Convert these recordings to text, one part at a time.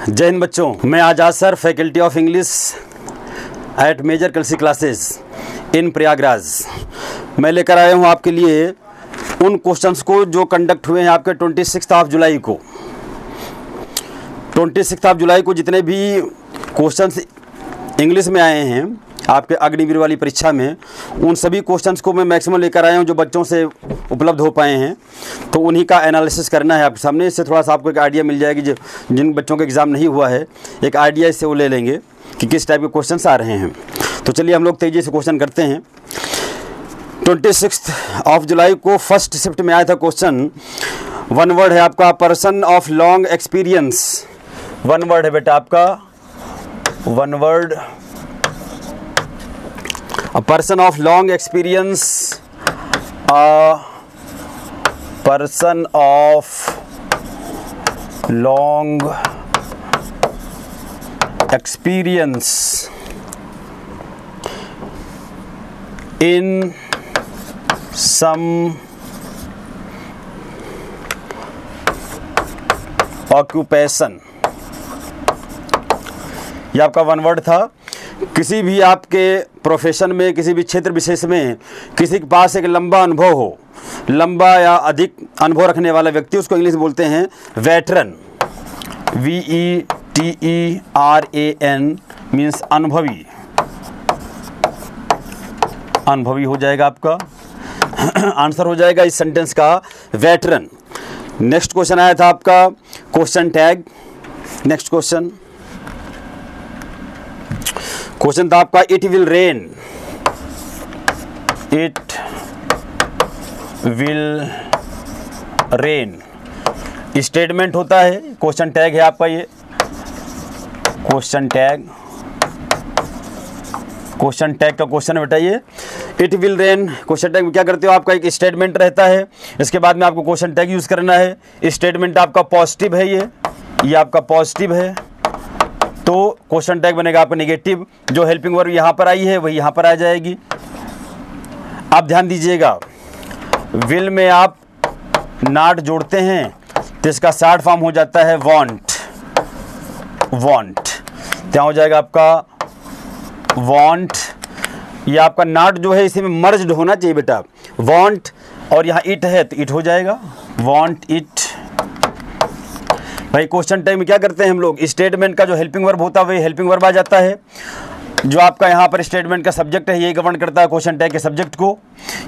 जय हिंद बच्चों, मैं Azad sir, faculty of English at Major Kalsi classes in Prayagraj. मैं लेकर आया हूँ आपके लिए उन क्वेश्चंस को जो कंडक्ट हुए हैं आपके 26 जुलाई को। 26 जुलाई को जितने भी क्वेश्चंस इंग्लिश में आए हैं आपके अग्निवीर वाली परीक्षा में, उन सभी क्वेश्चंस को मैं मैक्सिमम लेकर आया हूं जो बच्चों से उपलब्ध हो पाए हैं। तो उन्हीं का एनालिसिस करना है आपके सामने। इससे थोड़ा सा आपको एक आइडिया मिल जाएगी, जो जिन बच्चों का एग्ज़ाम नहीं हुआ है एक आइडिया इससे वो ले लेंगे कि किस टाइप के क्वेश्चंस आ रहे हैं। तो चलिए हम लोग तेज़ी से क्वेश्चन करते हैं। 26 जुलाई को फर्स्ट शिफ्ट में आया था क्वेश्चन। वन वर्ड है आपका person of long experience. One word है बेटा आपका, one word, a person of long experience, a person of long experience in some occupation। ये आपका वन वर्ड था। किसी भी आपके प्रोफेशन में, किसी भी क्षेत्र विशेष में किसी के पास एक लंबा अनुभव हो, लंबा या अधिक अनुभव रखने वाला व्यक्ति, उसको इंग्लिश में बोलते हैं वेटरन। VETERAN मीन्स अनुभवी। अनुभवी हो जाएगा आपका आंसर हो जाएगा इस सेंटेंस का वेटरन। नेक्स्ट क्वेश्चन आया था आपका क्वेश्चन टैग। नेक्स्ट क्वेश्चन था आपका it will rain. It will rain statement होता है। क्वेश्चन टैग है आपका ये क्वेश्चन टैग। क्वेश्चन टैग का क्वेश्चन है बेटा ये it will rain. Question tag में क्या करते हो, आपका एक स्टेटमेंट रहता है, इसके बाद में आपको क्वेश्चन टैग यूज करना है। स्टेटमेंट आपका पॉजिटिव है, ये आपका पॉजिटिव है, तो क्वेश्चन टैग बनेगा आपका नेगेटिव। जो हेल्पिंग वर्ब यहाँ पर आई है वही यहाँ पर आ जाएगी। आप ध्यान दीजिएगा, विल में आप नॉट जोड़ते हैं तो इसका शॉर्ट फॉर्म हो जाता है वांट। वांट क्या हो जाएगा आपका वांट। ये आपका नॉट जो है इसी में मर्ज्ड होना चाहिए बेटा। वांट और यहाँ इट है तो इट हो जाएगा वांट इट। भाई क्वेश्चन टाइम में क्या करते हैं हम लोग, स्टेटमेंट का जो हेल्पिंग वर्ब होता है वही हेल्पिंग वर्ब आ जाता है। जो आपका यहाँ पर स्टेटमेंट का सब्जेक्ट है यही गवर्न करता है क्वेश्चन टैग के सब्जेक्ट को।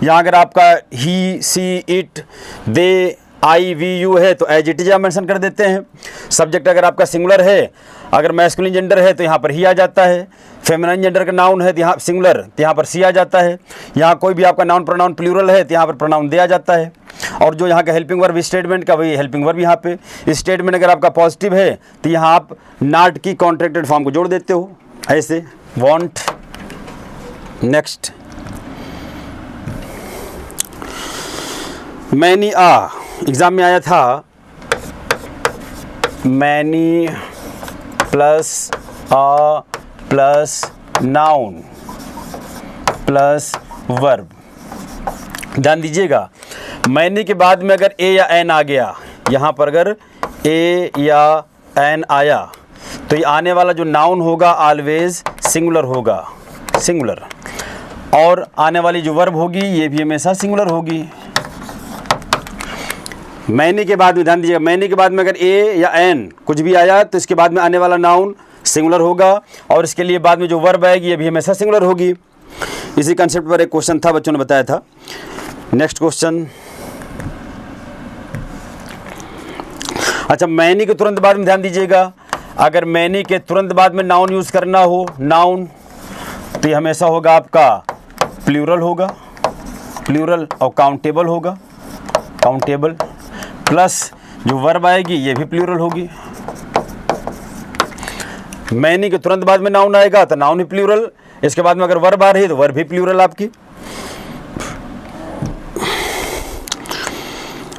यहाँ अगर आपका he, she, it, they, I, we, you है तो एज इट इज आप मेंशन कर देते हैं। सब्जेक्ट अगर आपका सिंगुलर है, अगर मैस्कुलिन जेंडर है तो यहाँ पर ही आ जाता है। फेमिनाइन जेंडर का नाउन है तो यहाँ सिंगुलर तो यहाँ पर सी आ जाता है। यहाँ कोई भी आपका नाउन प्रोनाउन प्लूरल है तो यहाँ पर प्रोनाउन दे आ जाता है। और जो यहाँ का हेल्पिंग वर्ब स्टेटमेंट का वही हेल्पिंग वर्ब यहाँ पे। स्टेटमेंट अगर आपका पॉजिटिव है तो यहाँ आप नॉट की कॉन्ट्रैक्टेड फॉर्म को जोड़ देते हो ऐसे वांट। नेक्स्ट मैनी आ एग्जाम में आया था। मैनी प्लस आ प्लस नाउन प्लस वर्ब। ध्यान दीजिएगा, मैनी के बाद में अगर ए या एन आ गया, यहाँ पर अगर ए या एन आया तो ये आने वाला जो नाउन होगा ऑलवेज सिंगुलर होगा, सिंगुलर। और आने वाली जो वर्ब होगी ये भी हमेशा सिंगुलर होगी। मैनी के बाद में ध्यान दीजिएगा, मैनी के बाद में अगर ए या एन कुछ भी आया तो इसके बाद में आने वाला नाउन सिंगुलर होगा और इसके लिए बाद में जो वर्ब आएगी ये भी हमेशा सिंगुलर होगी। इसी कंसेप्ट पर एक क्वेश्चन था, बच्चों ने बताया था। नेक्स्ट क्वेश्चन, अच्छा मैनी के तुरंत बाद में ध्यान दीजिएगा, अगर मैनी के तुरंत बाद में नाउन यूज करना हो, नाउन, तो ये हमेशा होगा आपका प्लूरल होगा, प्लूरल, और काउंटेबल होगा, काउंटेबल। प्लस जो वर्ब आएगी ये भी प्लूरल होगी। मैनी के तुरंत बाद में नाउन आएगा तो नाउन ही प्लूरल, इसके बाद में अगर वर्ब आ रही है तो वर्ब भी प्लूरल आपकी।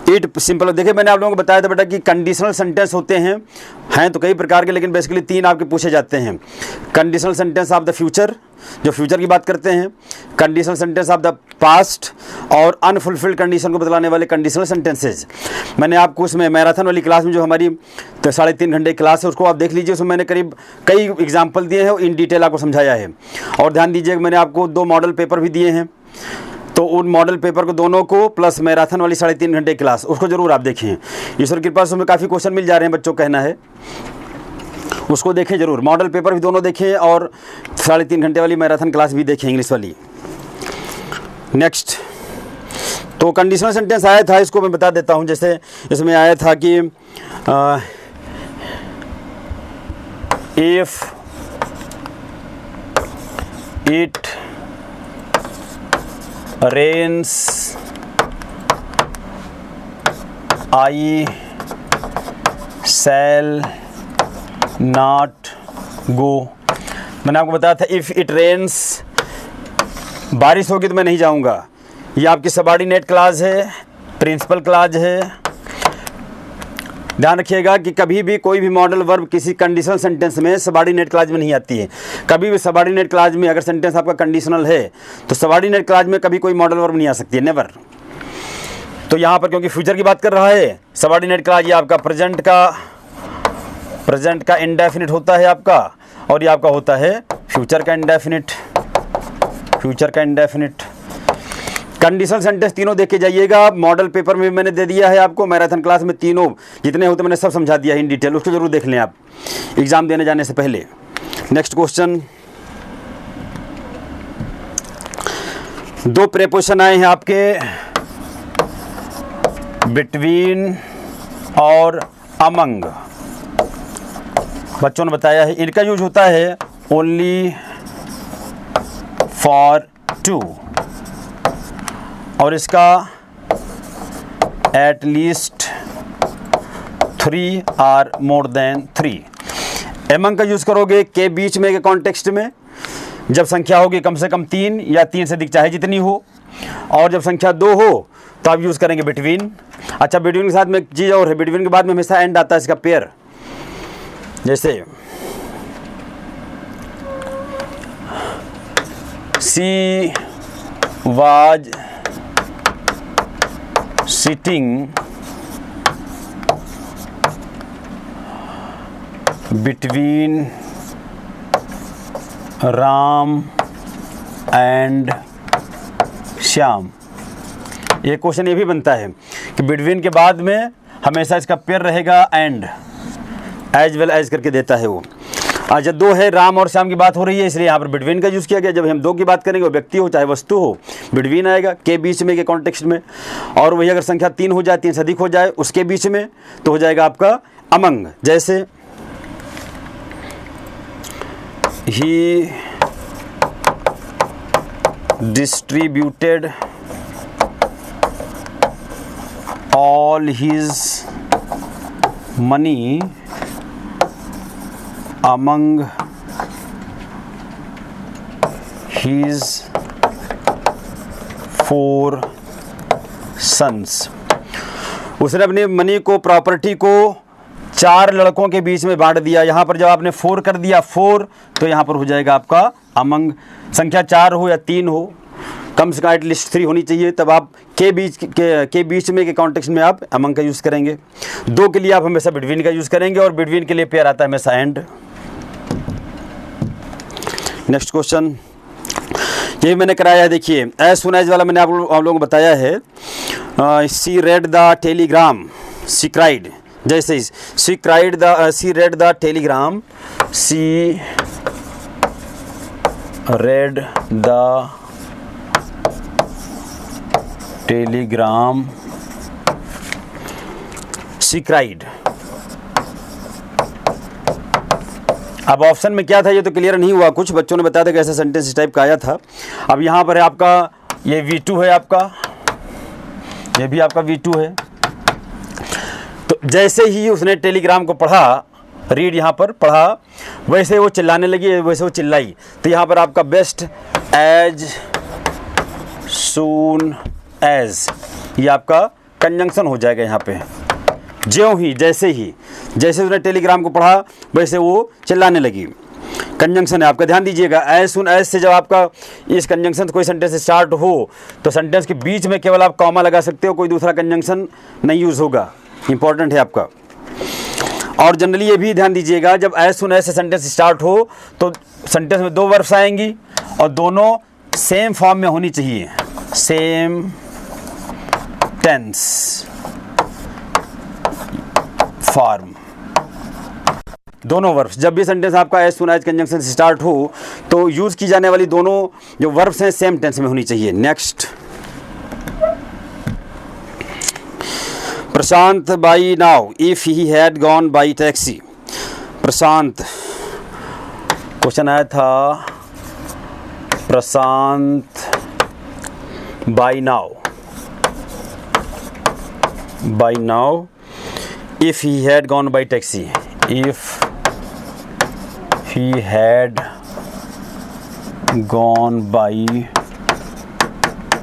It simple. देखिए मैंने आप लोगों को बताया था बेटा कि कंडीशनल सेंटेंस होते हैं तो कई प्रकार के, लेकिन बेसिकली 3 आपके पूछे जाते हैं। Conditional sentence of the future, जो फ्यूचर की बात करते हैं। Conditional sentence of the past और अनफुलफिल्ड कंडीशन को बतलाने वाले कंडीशनल सेंटेंसेज। मैंने आपको उसमें मैराथन वाली क्लास में जो हमारी 3.5 घंटे क्लास है उसको आप देख लीजिए, उसमें मैंने करीब कई एग्जाम्पल दिए हैं और इन डिटेल आपको समझाया है। और ध्यान दीजिए मैंने आपको 2 मॉडल पेपर भी दिए हैं, तो उन मॉडल पेपर को दोनों को प्लस मैराथन वाली 3.5 घंटे क्लास उसको ज़रूर आप देखें। ईश्वर की कृपा से उसमें काफ़ी क्वेश्चन मिल जा रहे हैं बच्चों, कहना है उसको देखें ज़रूर। मॉडल पेपर भी दोनों देखें और 3.5 घंटे वाली मैराथन क्लास भी देखें इंग्लिश वाली। नेक्स्ट, तो कंडीशनल सेंटेंस आया था, इसको मैं बता देता हूँ। जैसे इसमें आया था कि if it rains I shall not go. मैंने आपको बताया था इफ़ इट रेन्स, बारिश होगी तो मैं नहीं जाऊंगा। ये आपकी सबऑर्डिनेट क्लॉज है, प्रिंसिपल क्लॉज है। ध्यान रखिएगा कि कभी भी कोई भी मॉडल वर्ब किसी कंडीशनल सेंटेंस में सबऑर्डिनेट क्लॉज में नहीं आती है। कभी भी सबऑर्डिनेट क्लॉज में अगर सेंटेंस आपका कंडीशनल है तो सबऑर्डिनेट क्लॉज में कभी कोई मॉडल वर्ब नहीं आ सकती है, नेवर। तो यहाँ पर क्योंकि फ्यूचर की बात कर रहा है, सबऑर्डिनेट क्लॉज ये आपका प्रेजेंट का इंडेफिनिट होता है आपका, और ये आपका होता है फ्यूचर का इंडेफिनिट। कंडीशनल सेंटेंस तीनों देख के जाइएगा, मॉडल पेपर में मैंने दे दिया है आपको, मैराथन क्लास में तीनों जितने होते मैंने सब समझा दिया है इन डिटेल, उसको जरूर देख लें आप एग्जाम देने जाने से पहले। नेक्स्ट क्वेश्चन, 2 प्रेपोजिशन आए हैं आपके, बिटवीन और अमंग। बच्चों ने बताया है इनका यूज होता है ओनली फॉर 2, और इसका एट लीस्ट 3 और मोर देन 3। एमंग का यूज़ करोगे के बीच में के कॉन्टेक्स्ट में, जब संख्या होगी कम से कम 3 या 3 से अधिक चाहे जितनी हो, और जब संख्या 2 हो तो आप यूज़ करेंगे बिटवीन। अच्छा, बिटवीन के साथ में एक चीज़ और है, बिटवीन के बाद में हमेशा एंड आता है इसका पेयर। जैसे she was sitting between Ram and Shyam. ये क्वेश्चन ये भी बनता है कि बिटवीन के बाद में हमेशा इसका पेयर रहेगा एंड, एज वेल एज करके देता है वो। आज 2 है, राम और श्याम की बात हो रही है, इसलिए यहाँ पर बिटवीन का यूज़ किया गया। जब हम 2 की बात करेंगे, वो व्यक्ति हो चाहे वस्तु हो, बिटवीन आएगा के बीच में के कॉन्टेक्स्ट में। और वही अगर संख्या 3 हो जाए, 3 से अधिक हो जाए उसके बीच में, तो हो जाएगा आपका अमंग। जैसे ही distributed all his money among his 4 sons। उसने अपनी मनी को, प्रॉपर्टी को 4 लड़कों के बीच में बांट दिया। यहाँ पर जब आपने 4 कर दिया 4, तो यहाँ पर हो जाएगा आपका अमंग। संख्या 4 हो या 3 हो, कम से कम एटलीस्ट 3 होनी चाहिए, तब आप के बीच में के कॉन्टेक्स्ट में आप अमंग का यूज़ करेंगे। 2 के लिए आप हमेशा बिटवीन का यूज़ करेंगे, और बिटवीन के लिए पेयर आता है हमेशा एंड। नेक्स्ट क्वेश्चन, ये मैंने कराया है, देखिए एज सुन एज वाला मैंने आप लोगों को बताया है। She read the telegram, she cried. जैसे she read the telegram, she read the telegram, she cried. अब ऑप्शन में क्या था ये तो क्लियर नहीं हुआ, कुछ बच्चों ने बताया था कि ऐसा सेंटेंस इस टाइप का आया था। अब यहाँ पर है आपका ये V2 है आपका, ये भी आपका V2 है। तो जैसे ही उसने टेलीग्राम को पढ़ा, रीड यहाँ पर पढ़ा, वैसे वो चिल्लाने लगी, वैसे वो चिल्लाई। तो यहाँ पर आपका बेस्ट एज सून एज, ये आपका कंजंक्शन हो जाएगा यहाँ पे। ज्यों ही, जैसे उसने टेलीग्राम को पढ़ा वैसे वो चिल्लाने लगी। कंजंक्शन है आपका, ध्यान दीजिएगा। एज सुन एज से जब आपका इस कंजंक्शन से कोई सेंटेंस स्टार्ट हो तो सेंटेंस के बीच में केवल आप कॉमा लगा सकते हो, कोई दूसरा कंजंक्शन नहीं यूज़ होगा। इंपॉर्टेंट है आपका। और जनरली ये भी ध्यान दीजिएगा, जब एज सुन एज से सेंटेंस स्टार्ट हो तो सेंटेंस में 2 वर्ब्स आएंगी और दोनों सेम फॉर्म में होनी चाहिए, सेम टेंस फॉर्म, दोनों वर्ब्स। जब भी सेंटेंस आपका एज सुन एज कंजंक्शन से स्टार्ट हो तो यूज़ की जाने वाली दोनों जो वर्ब्स हैं सेम टेंस में होनी चाहिए। Next, Prashant by now if he had gone by taxi. Prashant, question आया था Prashant by now if he had gone by taxi, if he had gone by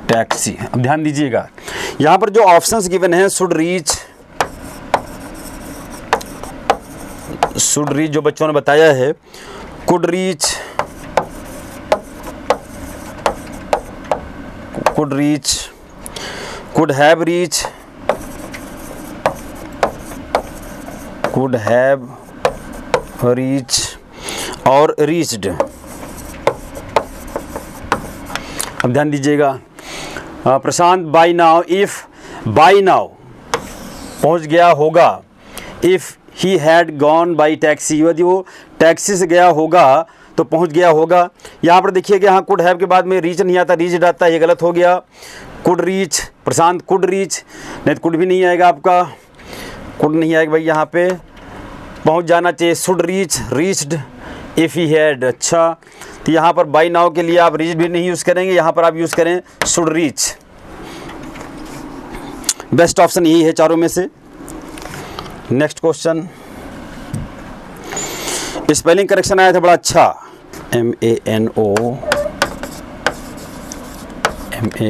taxi। अब ध्यान दीजिएगा, यहाँ पर जो ऑप्शंस गिवन हैं शुड रीच जो बच्चों ने बताया है, could reach, could have reach, could have reach और reached। अब ध्यान दीजिएगा, Prashant by now, if by now पहुंच गया होगा, if he had gone by taxi, यदि वो टैक्सी से गया होगा तो पहुंच गया होगा। यहाँ पर देखिएगा, यहाँ कुड हैव के बाद में रीच नहीं आता, रीच्ड आता है, ये गलत हो गया। Could reach, Prashant could reach, नहीं तो कुड भी नहीं आएगा आपका, कुड नहीं आएगा भाई, यहाँ पे पहुंच जाना चाहिए, should reach, reached, if he had. अच्छा, तो यहाँ पर बाई नाउ के लिए आप रीच भी नहीं यूज़ करेंगे, यहाँ पर आप यूज़ करें शुड रीच। बेस्ट ऑप्शन यही है चारों में से। नेक्स्ट क्वेश्चन, स्पेलिंग करेक्शन आया था बड़ा अच्छा,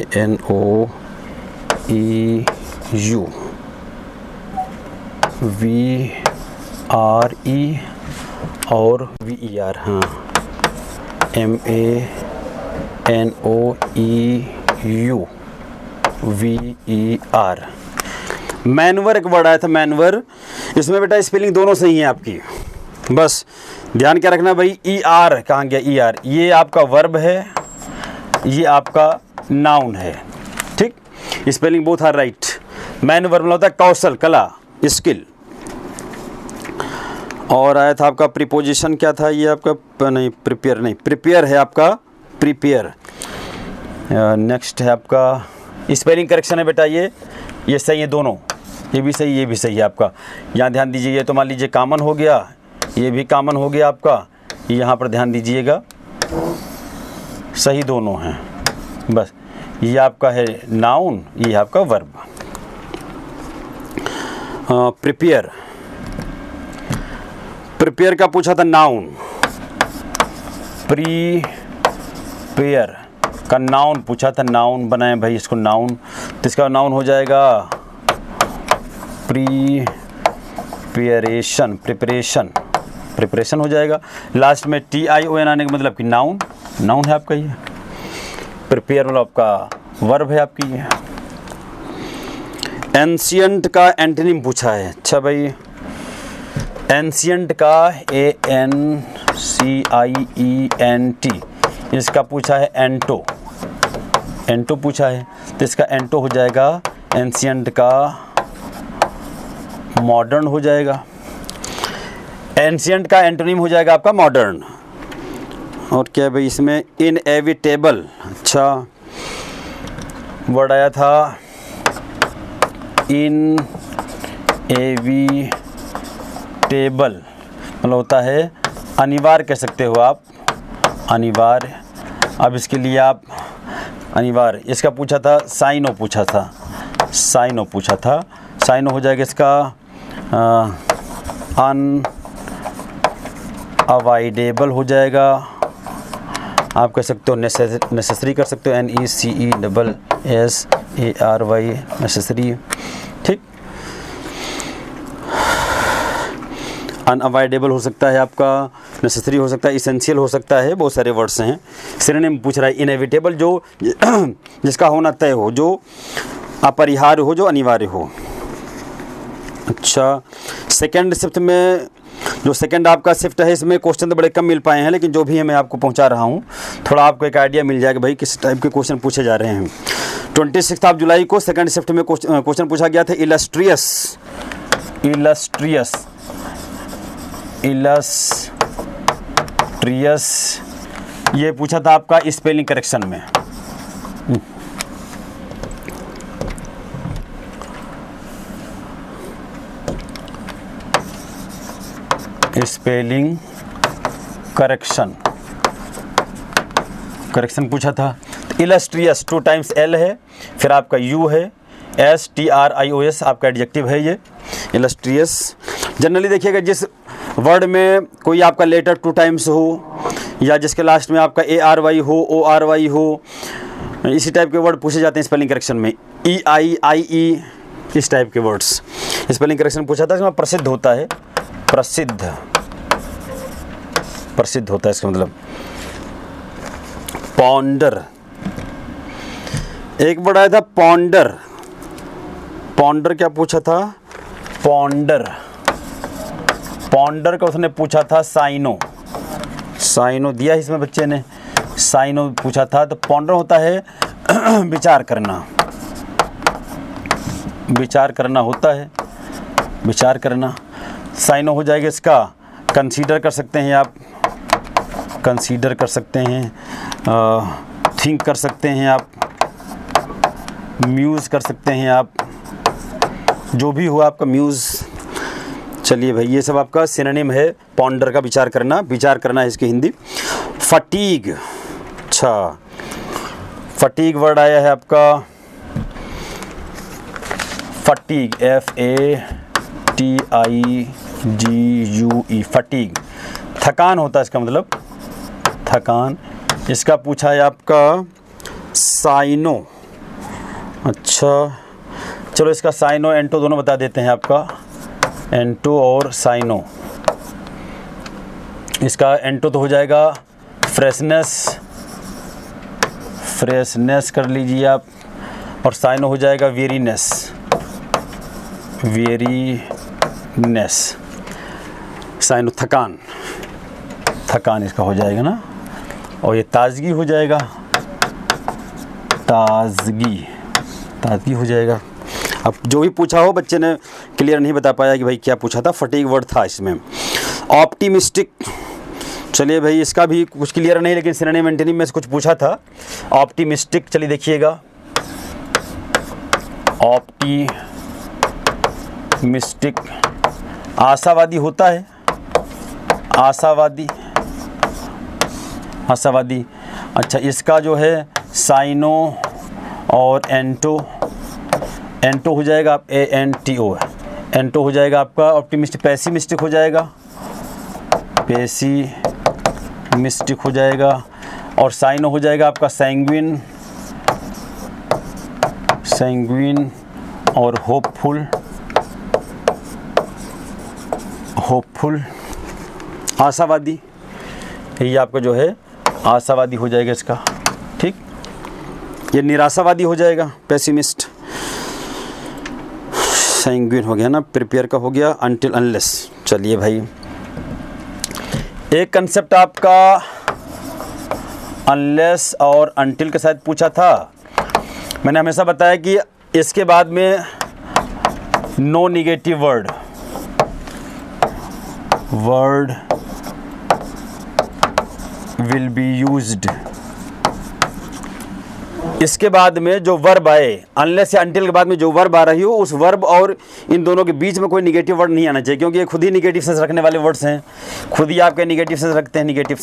MANOEU VRE और VER, हाँ, MANOEU VER। मैनवर एक वर्ड आया था, मैनवर, इसमें बेटा स्पेलिंग दोनों सही है आपकी, बस ध्यान क्या रखना भाई। ER कहाँ गया, ER, ये आपका वर्ब है, ये आपका नाउन है, ठीक, spelling both are right. Manoeuvre मतलब होता है कौशल, कला, स्किल। और आया था आपका प्रीपोजिशन, क्या था ये आपका, नहीं प्रिपेयर, नहीं प्रिपेयर है आपका, प्रिपेयर। नेक्स्ट है आपका स्पेलिंग करेक्शन है बेटा, ये सही है दोनों, ये भी सही, ये भी सही है आपका। यहाँ ध्यान दीजिए, ये तो मान लीजिए कॉमन हो गया, ये भी कॉमन हो गया आपका, यहाँ पर ध्यान दीजिएगा, सही दोनों हैं, बस ये आपका है नाउन, ये आपका वर्ब। प्रिपेयर, प्रिपेयर का पूछा था नाउन, प्रीपेयर का नाउन पूछा था, नाउन बनाए भाई इसको नाउन, तो इसका नाउन हो जाएगा प्रीपेरेशन, प्रिपरेशन हो जाएगा। लास्ट में TION आने का मतलब कि नाउन है आपका ये। प्रिपेयर मतलब आपका वर्ब है आपकी ये। एंशियंट का एंटोनिम पूछा है, अच्छा भाई, एंशियंट का ANCIENT, इसका पूछा है एंटो पूछा है, तो इसका एंटो हो जाएगा, एंशियंट का मॉडर्न हो जाएगा, एंशियंट का एंटोनिम हो जाएगा आपका मॉडर्न। और क्या भाई इसमें इनएविटेबल, अच्छा वर्ड आया था इनएविटेबल, मतलब होता है अनिवार्य, कह सकते हो आप, अनिवार्य। अब इसके लिए आप अनिवार्य, इसका पूछा था साइनो पूछा था, साइनो हो जाएगा इसका अनअवॉइडेबल हो जाएगा, आप कह सकते हो नेसेसरी कर सकते हो, NECESSARY, नेसेसरी, ठीक। अनअवॉइडेबल हो सकता है आपका, नेसेसरी हो सकता है, इसेंशियल हो सकता है, बहुत सारे वर्ड्स हैं। सिनोनिम पूछ रहा है इनएविटेबल, जो जिसका होना तय हो, जो अपरिहार्य हो, जो अनिवार्य हो। अच्छा, सेकंड शिफ्ट में जो सेकंड आपका शिफ्ट है इसमें क्वेश्चन तो बड़े कम मिल पाए हैं, लेकिन जो भी है मैं आपको पहुंचा रहा हूं, थोड़ा आपको एक आइडिया मिल जाएगा भाई किस टाइप के क्वेश्चन पूछे जा रहे हैं। 26 जुलाई को सेकंड शिफ्ट में क्वेश्चन पूछा गया था इलस्ट्रियस ये पूछा था आपका स्पेलिंग करेक्शन में। स्पेलिंग करेक्शन पूछा था। इलस्ट्रियस 2 टाइम्स L है, फिर आपका U है, STRIOS आपका एडजेक्टिव है ये इलस्ट्रियस। जनरली देखिएगा जिस वर्ड में कोई आपका लेटर 2 टाइम्स हो, या जिसके लास्ट में आपका ARY हो, ORY हो, इसी टाइप के वर्ड पूछे जाते हैं स्पेलिंग करेक्शन में। EI, IE, इस टाइप के वर्ड्स स्पेलिंग करेक्शन पूछा था। इसमें प्रसिद्ध होता है, प्रसिद्ध होता है इसका मतलब। पॉन्डर, एक वर्ड आया था पॉन्डर क्या पूछा था? पॉन्डर का उसने पूछा था साइनो दिया इसमें बच्चे ने, साइनो पूछा था। तो पॉन्डर होता है विचार करना। साइनो हो जाएगा इसका कंसीडर कर सकते हैं आप, थिंक कर सकते हैं आप, म्यूज़ कर सकते हैं आप, जो भी हो आपका म्यूज़। चलिए भाई, ये सब आपका सिनोनिम है पॉन्डर का, विचार करना है इसकी हिंदी। फटीग, अच्छा फटीग वर्ड आया है आपका, फटीग FATIGUE, फटीग थकान होता है इसका मतलब, थकान। इसका पूछा है आपका साइनो। अच्छा चलो, इसका साइनो एंटो दोनों बता देते हैं आपका, एंटो और साइनो। इसका एंटो तो हो जाएगा फ्रेशनेस कर लीजिए आप, और साइनो हो जाएगा वेरीनेस। साइनो थकान इसका हो जाएगा ना, और ये ताजगी हो जाएगा, ताजगी हो जाएगा। अब जो भी पूछा हो, बच्चे ने क्लियर नहीं बता पाया कि भाई क्या पूछा था, फटीग वर्ड था इसमें। ऑप्टिमिस्टिक, चलिए भाई इसका भी कुछ क्लियर नहीं, लेकिन सिनोनिम एंटोनिम में से कुछ पूछा था। ऑप्टिमिस्टिक, चलिए देखिएगा, ऑप्टिमिस्टिक आशावादी होता है, आशावादी। अच्छा, इसका जो है साइनो और एंटो हो जाएगा आप ANTO, एंटो हो जाएगा आपका ऑप्टिमिस्टिक। पेसिमिस्टिक हो जाएगा, और साइनो हो जाएगा आपका सैंग्विन और होपफुल, आशावादी। ये आपका जो है आशावादी हो जाएगा इसका, ठीक। ये निराशावादी हो जाएगा, पेसिमिस्ट। सैंग्विन हो गया ना, प्रिपेयर का हो गया, अनटिल अनलेस। चलिए भाई, एक कंसेप्ट आपका अनलेस और अनटिल के साथ पूछा था। मैंने हमेशा बताया कि इसके बाद में no negative word will be used. इसके बाद में जो वर्ब आए, अनलेस या अनटिल के बाद में जो वर्ब आ रही हो, उस वर्ब और इन दोनों के बीच में कोई निगेटिव वर्ड नहीं आना चाहिए, क्योंकि ये खुद ही निगेटिव सेंस रखने वाले वर्ड्स हैं, खुद ही आपके निगेटिव सेंस रखते हैं, निगेटिव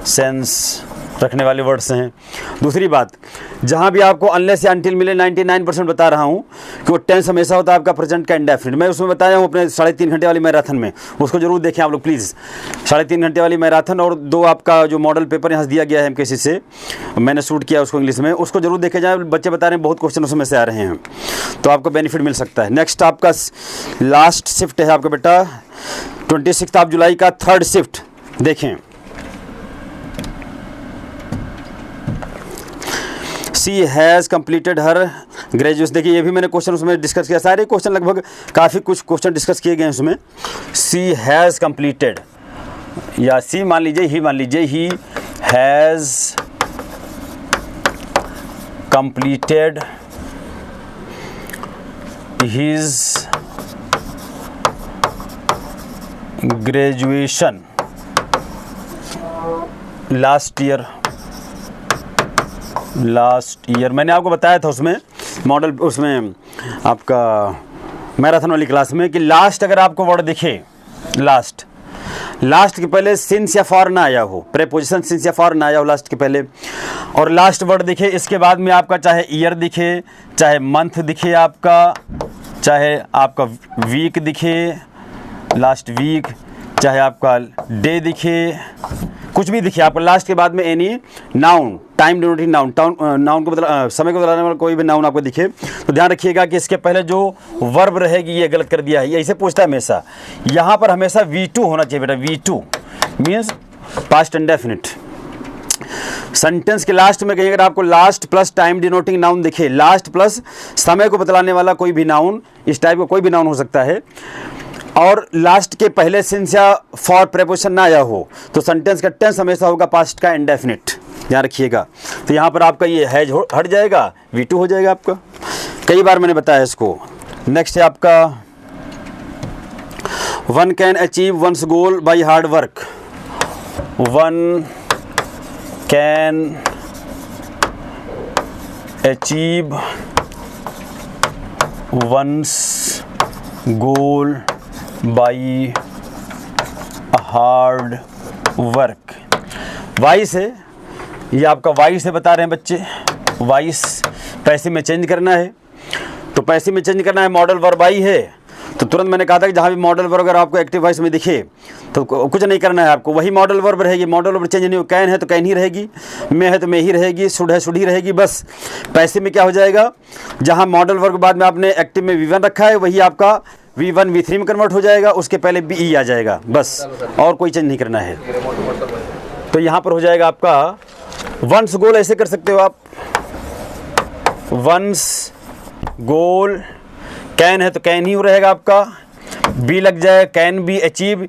सेंस रखने वाले वर्ड्स हैं। दूसरी बात, जहाँ भी आपको अनलेस या अनटिल मिले 99% बता रहा हूँ कि वो टेंस हमेशा होता है आपका प्रेजेंट का इंडेफिनिट। मैं उसमें बताया हूँ अपने 3.5 घंटे वाली मैराथन में, उसको जरूर देखें आप लोग प्लीज़। 3.5 घंटे वाली मैराथन और 2 आपका जो मॉडल पेपर यहाँ दिया गया है MKC से, मैंने शूट किया उसको इंग्लिश में, उसको जरूर देखे जाए। बच्चे बता रहे हैं बहुत क्वेश्चन उसमें से आ रहे हैं, तो आपको बेनिफिट मिल सकता है। नेक्स्ट आपका लास्ट शिफ्ट है आपका बेटा 26 जुलाई का 3rd शिफ्ट। देखें, सी हैज़ कंप्लीटेड हर ग्रेजुएशन। देखिए ये भी मैंने क्वेश्चन उसमें डिस्कस किया, सारे क्वेश्चन लगभग काफ़ी कुछ क्वेश्चन डिस्कस किए गए हैं उसमें। सी हैज़ कंप्लीटेड, या सी मान लीजिए, ही मान लीजिए, he has completed his graduation last year. मैंने आपको बताया था उसमें मॉडल, उसमें आपका मैराथन वाली क्लास में कि लास्ट अगर आपको वर्ड दिखे, लास्ट के पहले सिंस या फॉर ना आया हो, प्रेपोजिशन सिंस या फॉर ना आया हो लास्ट के पहले, और लास्ट वर्ड दिखे, इसके बाद में आपका चाहे ईयर दिखे, चाहे मंथ दिखे आपका, चाहे आपका वीक दिखे, लास्ट वीक, चाहे आपका डे दिखे, कुछ भी दिखे आपका, लास्ट के बाद में any noun, time denoting noun, noun को बदला, समय को बदलाने वाला कोई भी नाउन आपको दिखे, तो ध्यान रखिएगा कि इसके पहले जो वर्ब रहेगी ये गलत कर दिया है। ये ऐसे पूछता है हमेशा, यहाँ पर हमेशा V2 होना चाहिए बेटा। V2 means past indefinite. Sentence के लास्ट में कहीं अगर आपको last plus time denoting noun दिखे, लास्ट प्लस समय को बतलाने वाला कोई भी नाउन, इस टाइप का कोई भी नाउन हो सकता है, और लास्ट के पहले सिंस या फॉर प्रेपोजिशन ना आया हो, तो सेंटेंस का टेंस हमेशा होगा पास्ट का इंडेफिनिट। ध्यान रखिएगा। तो यहाँ पर आपका ये हैज हट जाएगा, V2 हो जाएगा आपका। कई बार मैंने बताया इसको। नेक्स्ट है आपका one can achieve once goal by hard work. One can achieve once goal by hard work. वाई से, ये आपका वाई से बता रहे हैं बच्चे, वाइस पैसे में चेंज करना है, तो पैसे में चेंज करना है, मॉडल वर्ब आई है, तो तुरंत मैंने कहा था कि जहाँ भी मॉडल वर्ब अगर आपको एक्टिव वॉइस में दिखे तो कुछ नहीं करना है आपको, वही मॉडल वर्ब रहेगी, मॉडल वर्ब चेंज नहीं हो। कैन है तो कैन ही रहेगी, में है तो में ही रहेगी, शुड है शुड ही रहेगी। बस पैसे में क्या हो जाएगा, जहाँ मॉडल वर्ब के बाद में आपने एक्टिव में V1 रखा है, वही आपका V1 V3 में कन्वर्ट हो जाएगा, उसके पहले BE आ जाएगा, बस और कोई चेंज नहीं करना है। तो यहाँ पर हो जाएगा आपका वंस गोल, ऐसे कर सकते हो आप, वंस गोल, कैन है तो कैन ही रहेगा आपका, बी लग जाए, कैन बी अचीव,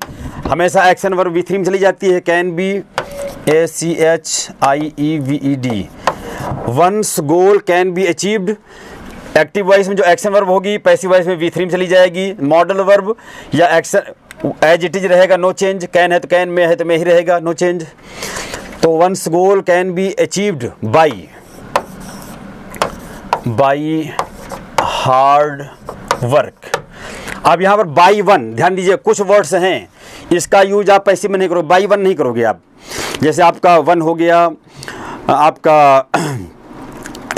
हमेशा एक्शन वर्ब V3 में चली जाती है, can be ACHIEVED, once goal can be achieved. Active voice में जो एक्शन वर्ब होगी, पैसिव वॉइस में V3 में चली जाएगी, मॉडल वर्ब या एक्शन एज इट इज रहेगा, नो चेंज, कैन है तो कैन, में है तो में ही रहेगा, नो चेंज। तो once goal can be achieved by hard work. अब यहाँ पर बाई वन, ध्यान दीजिए, कुछ वर्ड्स हैं इसका यूज आप पैसिव में नहीं करोगे, बाई वन नहीं करोगे आप। जैसे आपका वन हो गया, आपका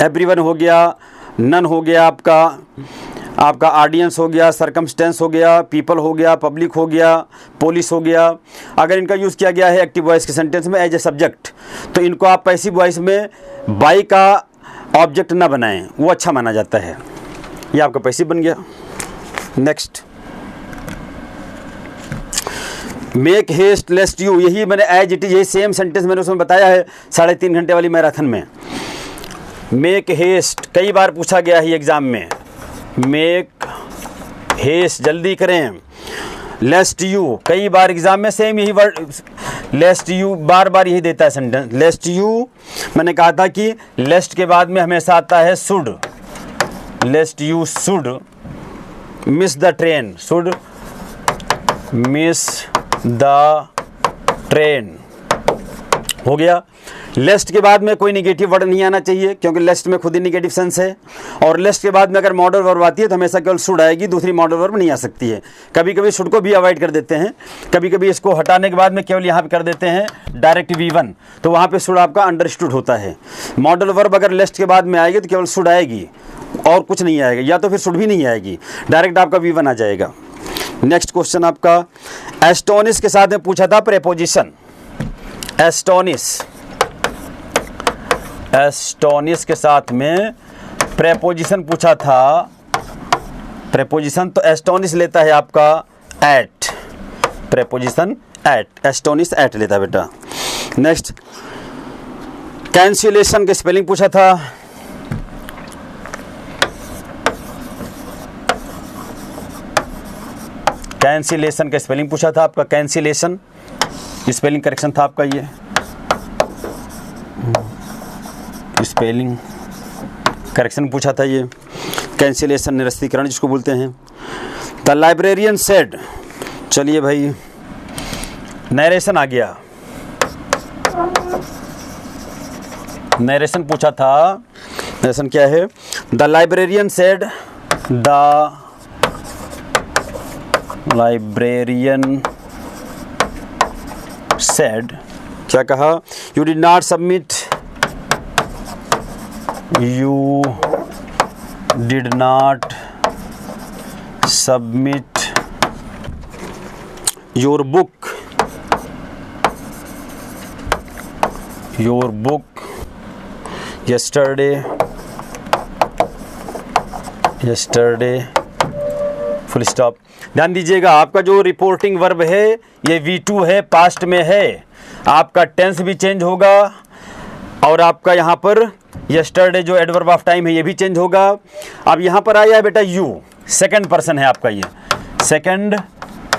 एवरीवन हो गया, नन हो गया, आपका ऑडियंस हो गया, सरकमस्टेंस हो गया, पीपल हो गया, पब्लिक हो गया, पुलिस हो गया। अगर इनका यूज़ किया गया है एक्टिव वॉइस के सेंटेंस में एज ए सब्जेक्ट, तो इनको आप पैसिव वॉइस में बाई का ऑब्जेक्ट ना बनाएं, वो अच्छा माना जाता है। ये आपका पैसिव बन गया। Next, make haste lest you, यही मैंने एज इट इज, यही सेम सेंटेंस मैंने उसमें बताया है 3.5 घंटे वाली मैराथन में। मेक हेस्ट कई बार पूछा गया है एग्जाम में, मेक हेस्ट जल्दी करें। लेस्ट यू कई बार एग्जाम में सेम यही वर्ड, लेस्ट यू बार बार यही देता है सेंटेंस। लेस्ट यू, मैंने कहा था कि लेस्ट के बाद में हमेशा आता है should, लेस्ट you should miss the train, should miss the train. हो गया। लेस्ट के बाद में कोई निगेटिव वर्ड नहीं आना चाहिए, क्योंकि लेस्ट में खुद ही निगेटिव सेंस है। और लेस्ट के बाद में अगर मॉडल वर्ब आती है तो हमेशा केवल शुड आएगी, दूसरी मॉडल वर्ब नहीं आ सकती है। कभी कभी शुड को भी अवॉइड कर देते हैं, कभी कभी इसको हटाने के बाद में केवल यहाँ पे कर देते हैं डायरेक्ट V1, तो वहाँ पे शुड आपका अंडरस्टूड होता है। मॉडल वर्ब अगर लेस्ट के बाद में आएगी तो केवल शुड आएगी और कुछ नहीं आएगा, या तो फिर शुड भी नहीं आएगी, डायरेक्ट आपका V1 आ जाएगा। नेक्स्ट क्वेश्चन आपका एस्टोनिश के साथ में पूछा था प्रेपोजिशन। एस्टोनिश के साथ में प्रेपोजिशन पूछा था। प्रेपोजिशन तो एस्टोनिश लेता है आपका at, preposition at, astonish at लेता है बेटा। नेक्स्ट कैंसिलेशन के स्पेलिंग पूछा था। कैंसिलेशन का स्पेलिंग पूछा था आपका, कैंसिलेशन स्पेलिंग करेक्शन था आपका, ये स्पेलिंग करेक्शन पूछा था ये। कैंसिलेशन निरस्तीकरण जिसको बोलते हैं। द लाइब्रेरियन सेड, चलिए भाई नरेशन आ गया। नरेशन पूछा था, नरेशन क्या है? The librarian said, the librarian said, क्या कहा? You did not submit, you did not submit your book yesterday full stop. ध्यान दीजिएगा, आपका जो रिपोर्टिंग वर्ब है ये V2 है, पास्ट में है, आपका टेंस भी चेंज होगा और आपका यहाँ पर यस्टरडे जो एडवर्ब ऑफ टाइम है ये भी चेंज होगा। अब यहाँ पर आया है बेटा यू, सेकंड पर्सन है आपका, ये सेकंड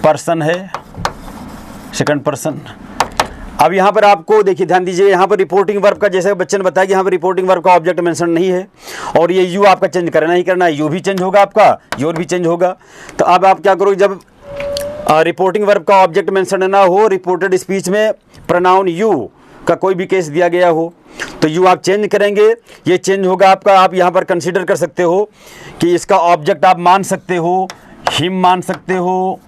पर्सन है, सेकंड पर्सन। अब यहाँ पर आपको देखिए, ध्यान दीजिए, यहाँ पर रिपोर्टिंग वर्ब का, जैसे बच्चे ने बताया कि यहाँ पर रिपोर्टिंग वर्ब का ऑब्जेक्ट मेंशन नहीं है और ये यू आपका चेंज करना ही करना है, यू भी चेंज होगा आपका, योर भी चेंज होगा। तो अब आप क्या करोगे, जब रिपोर्टिंग वर्ब का ऑब्जेक्ट मेंशन ना हो, रिपोर्टेड स्पीच में प्रोनाउन यू का कोई भी केस दिया गया हो, तो यू आप चेंज करेंगे, ये चेंज होगा आपका। आप यहाँ पर कंसीडर कर सकते हो कि इसका ऑब्जेक्ट आप मान सकते हो, हिम मान सकते हो,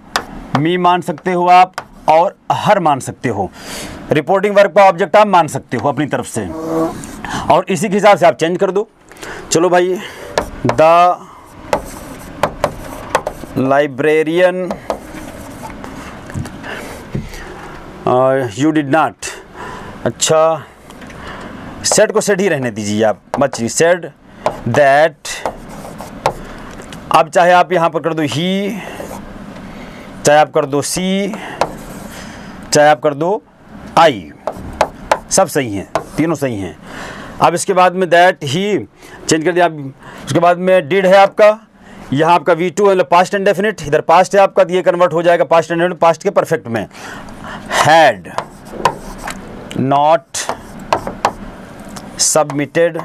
मी मान सकते हो आप, और हर मान सकते हो। रिपोर्टिंग वर्ब का ऑब्जेक्ट आप मान सकते हो अपनी तरफ से, और इसी के हिसाब से आप चेंज कर दो। चलो भाई, the librarian you did not, अच्छा सेड को सेड ही रहने दीजिए आप, मत सेड दैट। अब चाहे आप यहाँ पर कर दो ही, चाहे आप कर दो सी, चाहे आप कर दो आई, सब सही हैं, तीनों सही हैं। अब इसके बाद में दैट ही चेंज कर दिया आप। उसके बाद में डिड है आपका, यहाँ आपका V2 है, मतलब पास्ट इंडेफिनिट, इधर पास्ट है आपका, तो ये कन्वर्ट हो जाएगा पास्ट इंडेफिनिट पास्ट के परफेक्ट में। हैड नॉट सबमिटेड,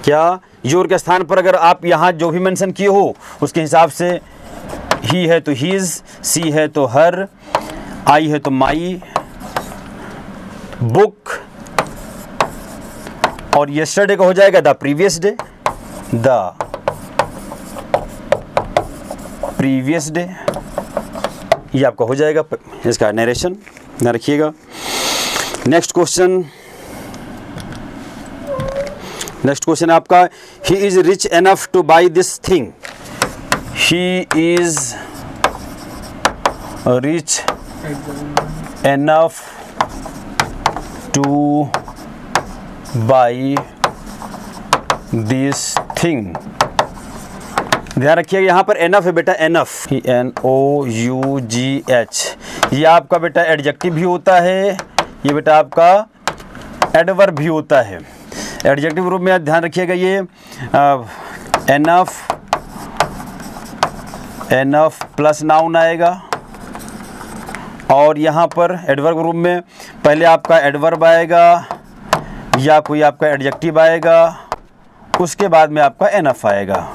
क्या योर के स्थान पर अगर आप यहाँ जो भी मेंशन किए हो उसके हिसाब से ही है तो हीज, सी है तो हर, आई है तो माई, बुक, और यस्टरडे का हो जाएगा the previous day, the previous day, ये आपका हो जाएगा इसका नरेशन, ना रखिएगा। नेक्स्ट क्वेश्चन आपका, he is rich enough two by this thing, he is rich enough two by this thing. ध्यान रखिएगा, यहाँ पर एनफ है बेटा, एनफ, NOUGH, ये आपका बेटा एडजेक्टिव भी होता है, ये बेटा आपका एडवर्ब भी होता है। एडजेक्टिव रूप में आप ध्यान रखिएगा, ये एनफ प्लस नाउन आएगा, और यहाँ पर एडवर्ब रूप में पहले आपका एडवर्ब आएगा या कोई आपका एडजेक्टिव आएगा, उसके बाद में आपका एनफ आएगा,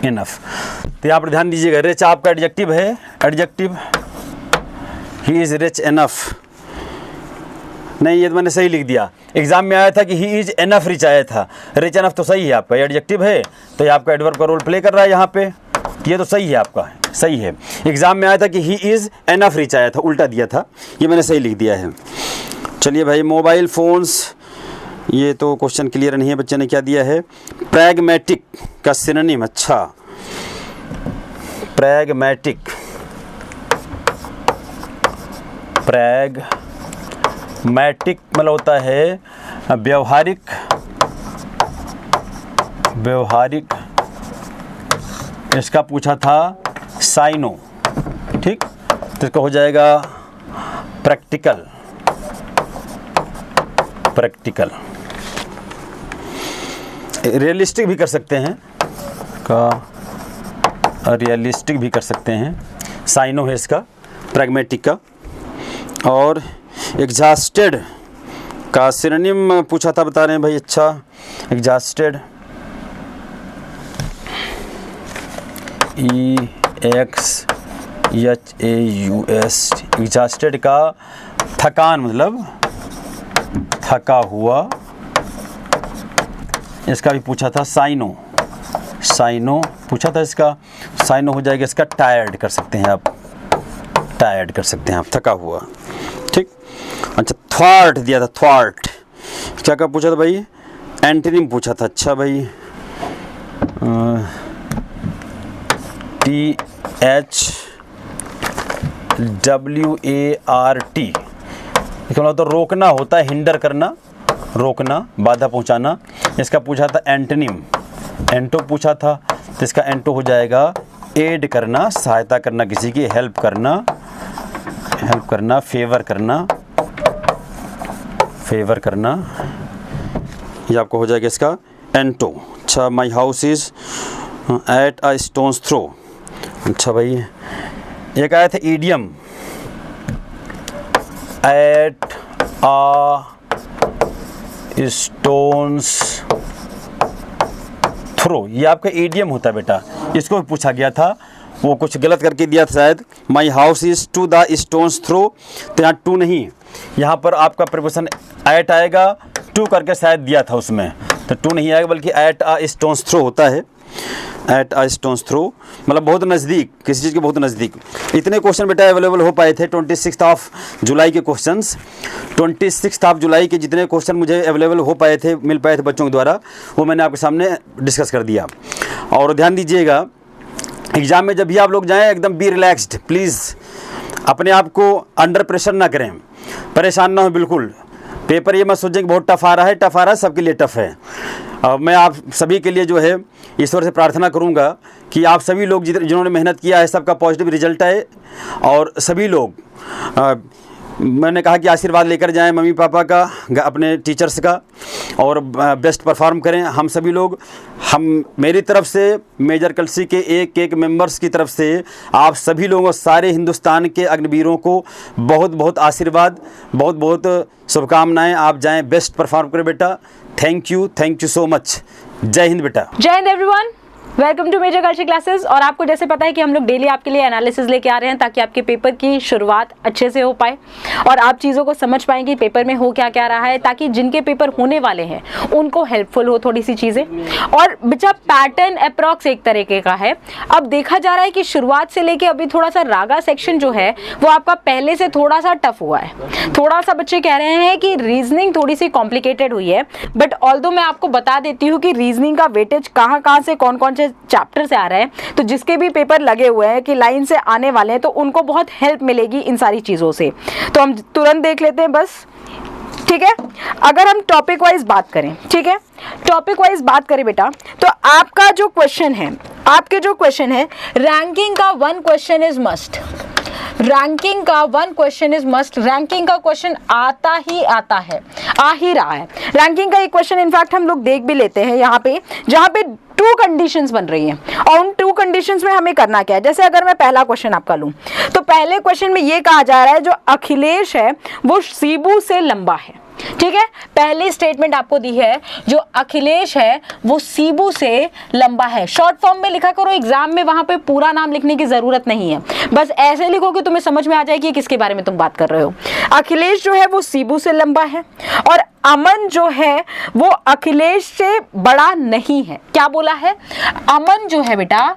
इनफ। तो यहाँ पर ध्यान दीजिएगा, रिच आपका एडजेक्टिव है, adjective, he is rich enough, नहीं ये तो मैंने सही लिख दिया, एग्जाम में आया था कि ही इज़ एनफ रिच आया था, रिच एनफ तो सही है आपका, एडजेक्टिव है तो ये आपका एडवर्ब का रोल प्ले कर रहा है यहाँ पे, ये तो सही है आपका, सही है। एग्जाम में आया था कि ही इज़ एनफ रिच आया था, उल्टा दिया था, ये मैंने सही लिख दिया है। चलिए भाई, मोबाइल फ़ोन्स, ये तो क्वेश्चन क्लियर नहीं है, बच्चे ने क्या दिया है, प्रैग्मेटिक का सिनोनिम, अच्छा प्रैग्मेटिक, प्रैग्मेटिक मतलब होता है व्यवहारिक, व्यवहारिक, इसका पूछा था साइनो, ठीक, तो इसका हो जाएगा प्रैक्टिकल, प्रैक्टिकल। रियलिस्टिक भी कर सकते हैं, का रियलिस्टिक भी कर सकते हैं, साइनो है इसका, प्रैग्मेटिक का। और एग्जॉस्टेड का सिनोनिम पूछा था, बता रहे हैं भाई, अच्छा एग्जॉस्टेड, EXHAUS, एग्जॉस्टेड का थकान मतलब थका हुआ, इसका भी पूछा था साइनो, साइनो पूछा था इसका, साइनो हो जाएगा इसका टायर्ड कर सकते हैं आप, टायर्ड कर सकते हैं आप, थका हुआ, ठीक। अच्छा थ्वार्ट दिया था, थ्वार्ट क्या क्या पूछा था भाई, एंटोनिम पूछा था, अच्छा भाई THWART, इसका मतलब तो रोकना होता है, हिंडर करना, रोकना, बाधा पहुंचाना, इसका पूछा था एंटोनिम, एंटो पूछा था, तो इसका एंटो हो जाएगा एड करना, सहायता करना, किसी की हेल्प करना, हेल्प करना, फेवर करना, फेवर करना, ये आपको हो जाएगा इसका एंटो। अच्छा my house is at a stone's throw, अच्छा भाई एक आया था idiom, at a stone's throw, ये आपका ईडियम होता है बेटा, इसको भी पूछा गया था, वो कुछ गलत करके दिया था शायद, my house is to the stone's throw, तो यहाँ टू नहीं, यहाँ पर आपका प्रीपोजिशन एट आएगा, टू करके शायद दिया था उसमें, तो टू नहीं आएगा बल्कि एट अ स्टोन्स थ्रो होता है, एट अ स्टोन्स थ्रो मतलब बहुत नज़दीक, किसी चीज़ के बहुत नज़दीक। इतने क्वेश्चन बेटा अवेलेबल हो पाए थे 26 जुलाई के क्वेश्चंस, 26 जुलाई के जितने क्वेश्चन मुझे अवेलेबल हो पाए थे, मिल पाए थे बच्चों के द्वारा, वो मैंने आपके सामने डिस्कस कर दिया। और ध्यान दीजिएगा, एग्ज़ाम में जब भी आप लोग जाएं एकदम बी रिलैक्स्ड, प्लीज़ अपने आप को अंडर प्रेशर ना करें, परेशान ना हो बिल्कुल। पेपर ये मत सोचें कि बहुत टफ आ रहा है, टफ आ रहा है, सबके लिए टफ है। मैं आप सभी के लिए जो है ईश्वर से प्रार्थना करूंगा कि आप सभी लोग जिन्होंने मेहनत किया है सबका पॉजिटिव रिजल्ट आए, और सभी लोग मैंने कहा कि आशीर्वाद लेकर जाएं मम्मी पापा का, अपने टीचर्स का, और बेस्ट परफॉर्म करें। हम सभी लोग, हम मेरी तरफ से, मेजर कलसी के एक एक मेंबर्स की तरफ से आप सभी लोगों, सारे हिंदुस्तान के अग्निवीरों को बहुत बहुत आशीर्वाद, बहुत बहुत शुभकामनाएं। आप जाएं, बेस्ट परफॉर्म करें बेटा। Thank you so much. जय हिंद बेटा। जय हिंद everyone, welcome to major culture classes. और आपको जैसे पता है कि हम लोग डेली आपके लिए एनालिसिस लेके आ रहे हैं ताकि आपके पेपर की शुरुआत अच्छे से हो पाए और आप चीज़ों को समझ पाएं कि पेपर में हो क्या क्या रहा है, ताकि जिनके पेपर होने वाले हैं उनको हेल्पफुल हो थोड़ी सी चीज़ें। और बच्चा पैटर्न अप्रॉक्स एक तरीके का है। अब देखा जा रहा है कि शुरुआत से लेके अभी थोड़ा सा रागा सेक्शन जो है वो आपका पहले से थोड़ा सा टफ हुआ है। थोड़ा सा बच्चे कह रहे हैं कि रीजनिंग थोड़ी सी कॉम्प्लिकेटेड हुई है, बट ऑल्दो मैं आपको बता देती हूँ कि रीजनिंग का वेटेज कहाँ से कौन कौन से चैप्टर से आ रहे हैं, तो जिसके भी पेपर लगे हुए हैं कि लाइन से आने वाले हैं तो उनको बहुत हेल्प मिलेगी इन सारी चीज़ों से। तो हम तुरंत देख लेते हैं बस, ठीक है। अगर हम टॉपिक वाइज बात करें, ठीक है, टॉपिक वाइज बात करें बेटा, तो आपका जो क्वेश्चन है, आपके जो क्वेश्चन है, रैंकिंग का one question is must, ranking का one question is must. Ranking का क्वेश्चन आता है, आ ही रहा है। रैंकिंग का एक क्वेश्चन इनफैक्ट हम लोग देख भी लेते हैं यहाँ पे, जहाँ पे 2 कंडीशंस बन रही हैं, और उन 2 कंडीशंस में हमें करना क्या है। जैसे अगर मैं पहला क्वेश्चन आपका लूँ, तो पहले क्वेश्चन में ये कहा जा रहा है जो अखिलेश है वो शिबू से लंबा है। ठीक है, पहली स्टेटमेंट आपको दी है जो अखिलेश है वो सीबू से लंबा है। शॉर्ट फॉर्म में लिखा करो एग्जाम में, वहां पे पूरा नाम लिखने की जरूरत नहीं है, बस ऐसे लिखो कि तुम्हें समझ में आ जाए कि किसके बारे में तुम बात कर रहे हो। अखिलेश जो है वो सीबू से लंबा है और अमन जो है वो अखिलेश से बड़ा नहीं है। क्या बोला है? अमन जो है बेटा,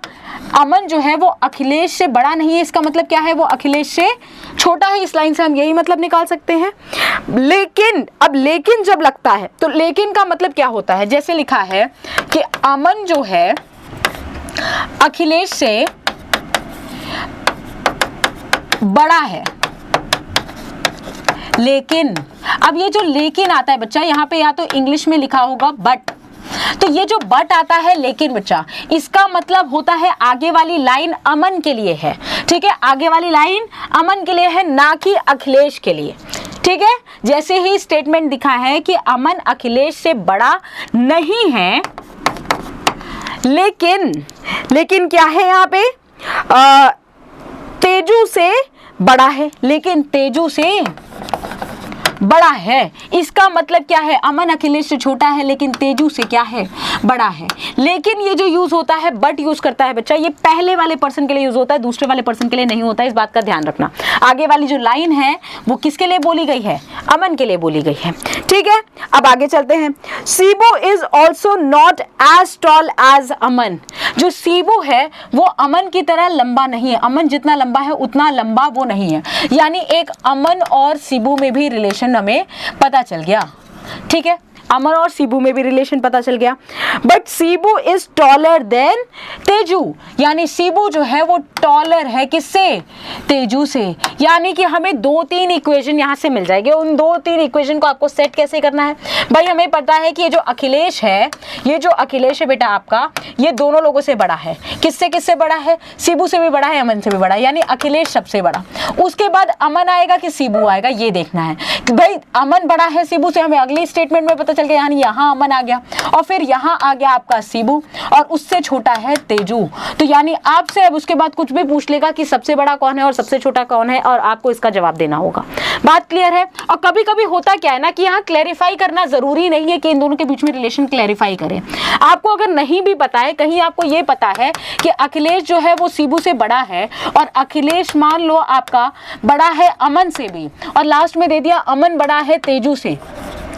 अमन जो है वो अखिलेश से बड़ा नहीं है, इसका मतलब क्या है? वो अखिलेश से छोटा है। इस लाइन से हम यही मतलब निकाल सकते हैं। लेकिन अब लेकिन जब लगता है तो लेकिन का मतलब क्या होता है? जैसे लिखा है कि अमन जो है अखिलेश से बड़ा है, लेकिन अब ये जो लेकिन आता है बच्चा, यहाँ पे या तो इंग्लिश में लिखा होगा बट, तो ये जो बट आता है लेकिन बच्चा, इसका मतलब होता है आगे वाली लाइन अमन के लिए है। ठीक है, आगे वाली लाइन अमन के लिए है, ना कि अखिलेश के लिए। ठीक है, जैसे ही स्टेटमेंट दिखा है कि अमन अखिलेश से बड़ा नहीं है, लेकिन क्या है यहाँ पे? तेजू से बड़ा है, लेकिन तेजू से बड़ा है। इसका मतलब क्या है? अमन अखिलेश से छोटा है लेकिन तेजू से क्या है? बड़ा है। लेकिन ये जो यूज होता है बट यूज करता है बच्चा, ये पहले वाले पर्सन के लिए यूज होता है, दूसरे वाले पर्सन के लिए नहीं होता है। इस बात का ध्यान रखना। आगे वाली जो लाइन है वो किसके लिए बोली गई है? अमन के लिए बोली गई है। ठीक है, अब आगे चलते हैं। Sibu is also not as tall as Aman. जो सीबू है वो अमन की तरह लंबा नहीं है। अमन जितना लंबा है उतना लंबा वो नहीं है। यानी एक अमन और सीबू में भी रिलेशन हमें पता चल गया। ठीक है, अमन और सीबू में भी रिलेशन पता चल गया। But Sibu is taller than Teju, यानी सीबू जो है वो टॉलर है किससे? तेजू से। यानी कि हमें 2-3 इक्वेशन यहाँ से मिल जाएंगे। उन 2-3 इक्वेशन को आपको सेट कैसे करना है भाई? हमें पता है कि ये जो अखिलेश है, ये जो अखिलेश है बेटा आपका, ये दोनों लोगों से बड़ा है। किससे किससे बड़ा है? सीबू से भी बड़ा है, अमन से भी बड़ा है, यानी अखिलेश सबसे बड़ा। उसके बाद अमन आएगा कि सीबू आएगा, ये देखना है कि भाई अमन बड़ा है सीबू से। हमें अगली स्टेटमेंट में पता चल गया, यानी यहाँ अमन आ गया और फिर यहाँ आ गया आपका सीबू और उससे छोटा है तेजू। तो यानी आपसे अब उसके बाद कुछ भी पूछ लेगा कि सबसे बड़ा कौन है और सबसे छोटा कौन है, और आपको इसका जवाब देना होगा। बात क्लियर है? और कभी कभी होता क्या है ना कि यहाँ क्लैरिफाई करना जरूरी नहीं है कि इन दोनों के बीच में रिलेशन क्लैरिफाई करें। आपको अगर नहीं भी पता है, कहीं आपको ये पता है कि अखिलेश जो है वो सीबू से बड़ा है और अखिलेश मान लो आपका बड़ा है अमन से भी, और लास्ट में दे दिया अमन बड़ा है तेजू से।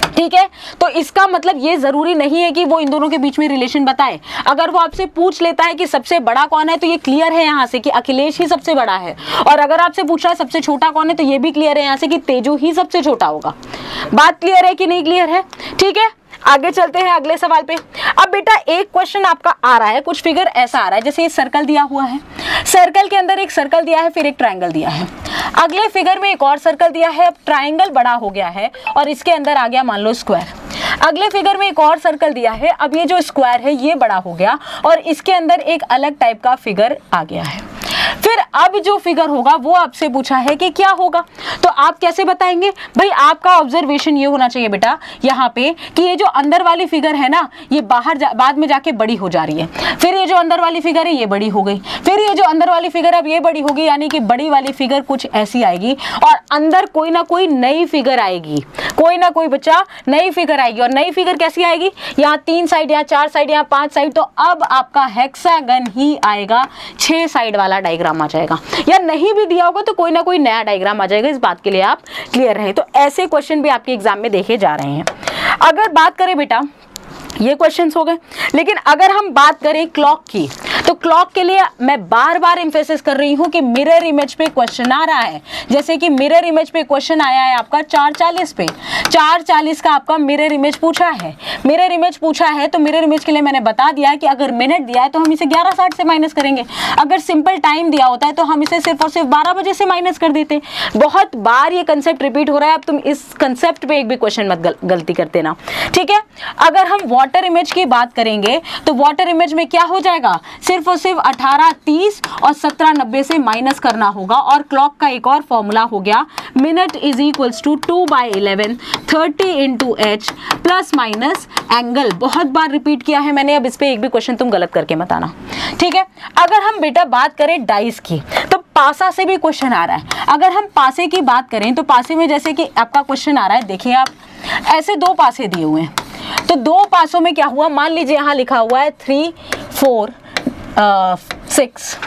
ठीक है, तो इसका मतलब ये जरूरी नहीं है कि वो इन दोनों के बीच में रिलेशन बताए। अगर वो आपसे पूछ लेता है कि सबसे बड़ा कौन है, तो ये क्लियर है यहाँ से कि अखिलेश ही सबसे बड़ा है। और अगर आपसे पूछ रहा है सबसे छोटा कौन है, तो ये भी क्लियर है यहाँ से कि तेजू ही सबसे छोटा होगा। बात क्लियर है कि नहीं क्लियर है? ठीक है, आगे चलते हैं अगले सवाल पे। अब बेटा एक क्वेश्चन आपका आ रहा है, कुछ फिगर ऐसा आ रहा है जैसे ये सर्कल दिया हुआ है, सर्कल के अंदर एक सर्कल दिया है, फिर एक ट्रायंगल दिया है। अगले फिगर में एक और सर्कल दिया है, अब ट्रायंगल बड़ा हो गया है और इसके अंदर आ गया मान लो स्क्वायर। अगले फिगर में एक और सर्कल दिया है, अब ये जो स्क्वायर है ये बड़ा हो गया और इसके अंदर एक अलग टाइप का फिगर आ गया है। फिर अब जो फिगर होगा वो आपसे पूछा है कि क्या होगा, तो आप कैसे बताएंगे भाई? आपका ऑब्जर्वेशन ये होना चाहिए बेटा यहाँ पे कि ये जो अंदर वाली फिगर है ना, ये बाद में जाके बड़ी हो जा रही है। फिर ये जो अंदर वाली फिगर है ये बड़ी हो गई, फिर ये जो अंदर वाली फिगर अब ये बड़ी होगी, यानी कि बड़ी वाली फिगर कुछ ऐसी आएगी और अंदर कोई ना कोई नई फिगर आएगी, कोई ना कोई बच्चा नई फिगर आएगी। और नई फिगर कैसी आएगी? यहाँ 3 साइड, यहाँ 4 साइड, यहाँ 5 साइड, तो अब आपका हेक्सागन ही आएगा, 6 साइड वाला डायग्राम आ जाएगा। या नहीं भी दिया होगा तो कोई ना कोई नया डायग्राम आ जाएगा। इस बात के लिए आप क्लियर रहें। तो ऐसे क्वेश्चन भी आपके एग्जाम में देखे जा रहे हैं। अगर बात करें बेटा, ये क्वेश्चंस हो गए, लेकिन अगर हम बात करें क्लॉक की, तो क्लॉक के लिए मैं बार बार एम्फेसिस कर रही हूं कि मिरर इमेज पे क्वेश्चन आ रहा है। जैसे कि मिरर इमेज पे क्वेश्चन आया है आपका 440 पे, 440 का आपका मिरर इमेज पूछा है। मिरर इमेज पूछा है तो मिरर इमेज के लिए मैंने बता दिया है कि अगर मिनट दिया है तो हम इसे 11:60 से माइनस करेंगे। अगर सिंपल टाइम दिया होता है तो हम इसे सिर्फ और सिर्फ 12 बजे से माइनस कर देते। बहुत बार ये कंसेप्ट रिपीट हो रहा है, अब तुम इस कंसेप्ट पे एक भी क्वेश्चन मत गलती करते ना, ठीक है। अगर हम वाटर इमेज की बात करेंगे तो वाटर इमेज में क्या हो जाएगा, सिर्फ और सिर्फ 18:30 और 17:90 से माइनस करना होगा। और क्लॉक का एक और फॉर्मूला हो गया, minute is equals to 2/11 30 into H plus minus angle. बहुत बार रिपीट किया है मैंने, अब इस पे एक भी क्वेश्चन तुम गलत करके मत आना, ठीक है। अगर हम बेटा बात करें डाइस की, तो पासा से भी क्वेश्चन आ रहा है। अगर हम पासे की बात करें तो पासे में जैसे कि आपका क्वेश्चन आ रहा है, देखिए आप ऐसे 2 पासे दिए हुए हैं, तो 2 पासों में क्या हुआ, मान लीजिए यहाँ लिखा हुआ है 3 4 6,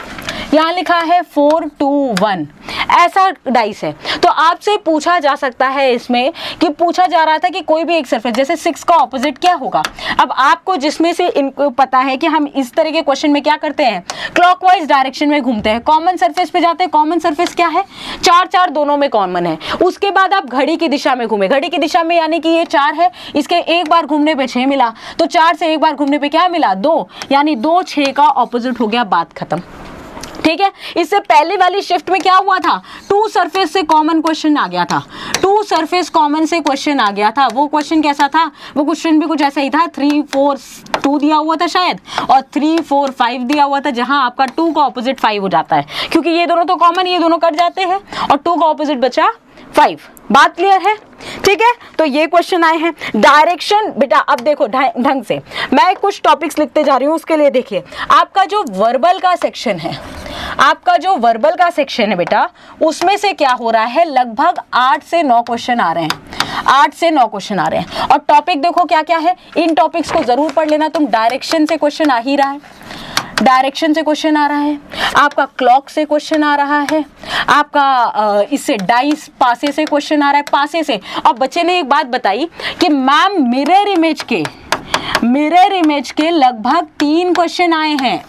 यहाँ लिखा है 4 2 1, ऐसा डाइस है। तो आपसे पूछा जा सकता है इसमें कि पूछा जा रहा था कि कोई भी एक सरफेस, जैसे 6 का ऑपोजिट क्या होगा। अब आपको जिसमें से इनको पता है कि हम इस तरह के क्वेश्चन में क्या करते हैं, क्लॉकवाइज डायरेक्शन में घूमते हैं, कॉमन सरफेस पे जाते हैं। कॉमन सरफेस क्या है, 4 4 दोनों में कॉमन है। उसके बाद आप घड़ी की दिशा में घूमे, घड़ी की दिशा में यानी कि ये 4 है, इसके एक बार घूमने पे 6 मिला, तो 4 से एक बार घूमने पे क्या मिला, 2, यानी 2 6 का ऑपोजिट हो गया, बात खत्म। ठीक है, इससे पहले वाली शिफ्ट में क्या हुआ था, 2 सरफेस से कॉमन क्वेश्चन आ गया था, 2 सरफेस कॉमन से क्वेश्चन आ गया था। वो क्वेश्चन कैसा था, वो क्वेश्चन भी कुछ ऐसा ही था, 3 4 2 दिया हुआ था शायद, और 3 4 5 दिया हुआ था, जहां आपका 2 का ऑपोजिट 5 हो जाता है, क्योंकि ये दोनों तो कॉमन, ये दोनों कट जाते हैं, और 2 का ऑपोजिट बचा 5। बात क्लियर है? ठीक है, तो ये क्वेश्चन आए हैं। डायरेक्शन बेटा, अब देखो ढंग से मैं कुछ टॉपिक्स लिखते जा रही हूँ, उसके लिए देखिए आपका जो वर्बल का सेक्शन है, आपका जो वर्बल का सेक्शन है बेटा, उसमें से क्या हो रहा है, लगभग 8 से 9 क्वेश्चन आ रहे हैं, 8 से 9 क्वेश्चन आ रहे हैं। और टॉपिक देखो क्या क्या है, इन टॉपिक्स को जरूर पढ़ लेना तुम। डायरेक्शन से क्वेश्चन आ ही रहा है, डायरेक्शन से क्वेश्चन आ रहा है, आपका क्लॉक से क्वेश्चन आ रहा है, आपका इससे डाइस पासे से क्वेश्चन आ रहा है, पासे से। और बच्चे ने एक बात बताई कि मैम मिरर इमेज के लगभग 3 क्वेश्चन आए हैं,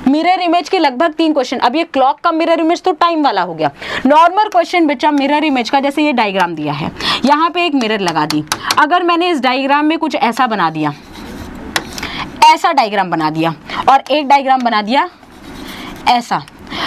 मिरर इमेज के लगभग 3 क्वेश्चन। अब ये क्लॉक का मिरर इमेज तो टाइम वाला हो गया, नॉर्मल क्वेश्चन बच्चा मिरर इमेज का, जैसे ये डायग्राम दिया है, यहाँ पे एक मिरर लगा दी, अगर मैंने इस डायग्राम में कुछ ऐसा बना दिया, ऐसा डायग्राम बना दिया, और एक डायग्राम बना दिया ऐसा,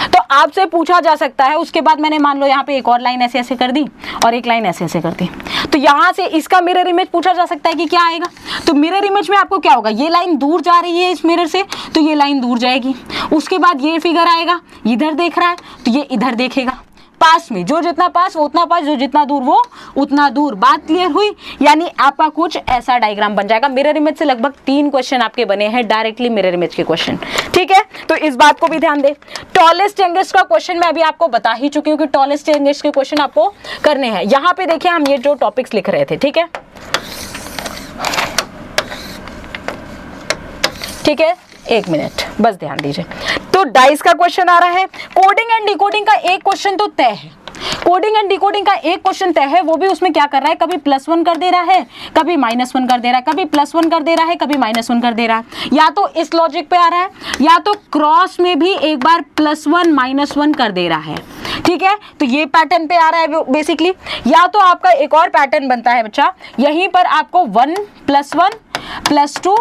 तो आपसे पूछा जा सकता है, उसके बाद मैंने मान लो यहाँ पे एक और लाइन ऐसे ऐसे कर दी और एक लाइन ऐसे ऐसे कर दी, तो यहाँ से इसका मिरर इमेज पूछा जा सकता है कि क्या आएगा। तो मिरर इमेज में आपको क्या होगा, ये लाइन दूर जा रही है इस मिरर से, तो ये लाइन दूर जाएगी, उसके बाद ये फिगर आएगा, इधर देख रहा है तो ये इधर देखेगा, पास में जो जितना पास वो उतना पास, जो जितना दूर वो उतना दूर। बात क्लियर हुई, यानी आपका कुछ ऐसा डायग्राम बन जाएगा। मिरर इमेज से लगभग 3 क्वेश्चन आपके बने हैं, डायरेक्टली मिरर इमेज के क्वेश्चन। ठीक है, तो इस बात को भी ध्यान दे। टॉलेस्ट यंगेस्ट का क्वेश्चन मैं अभी आपको बता ही चुकी हूँ कि टॉलेस्ट यंगेस्ट के क्वेश्चन आपको करने हैं। यहाँ पे देखिए हम ये जो टॉपिक्स लिख रहे थे, ठीक है, ठीक है, 1 मिनट बस ध्यान दीजिए। तो डाइस का क्वेश्चन आ रहा है, कोडिंग एंड डिकोडिंग का एक क्वेश्चन तो तय है, कोडिंग एंड डिकोडिंग का एक क्वेश्चन तय है, वो भी उसमें क्या कर रहा है, कभी +1 कर दे रहा है, कभी -1 कर दे रहा है, कभी +1 कर दे रहा है, कभी -1 कर दे रहा है, या तो इस लॉजिक पे आ रहा है, या तो क्रॉस में भी एक बार +1 -1 कर दे रहा है। ठीक है, तो ये पैटर्न पे आ रहा है बेसिकली। या तो आपका एक और पैटर्न बनता है बच्चा, यहीं पर आपको 1 +1 +2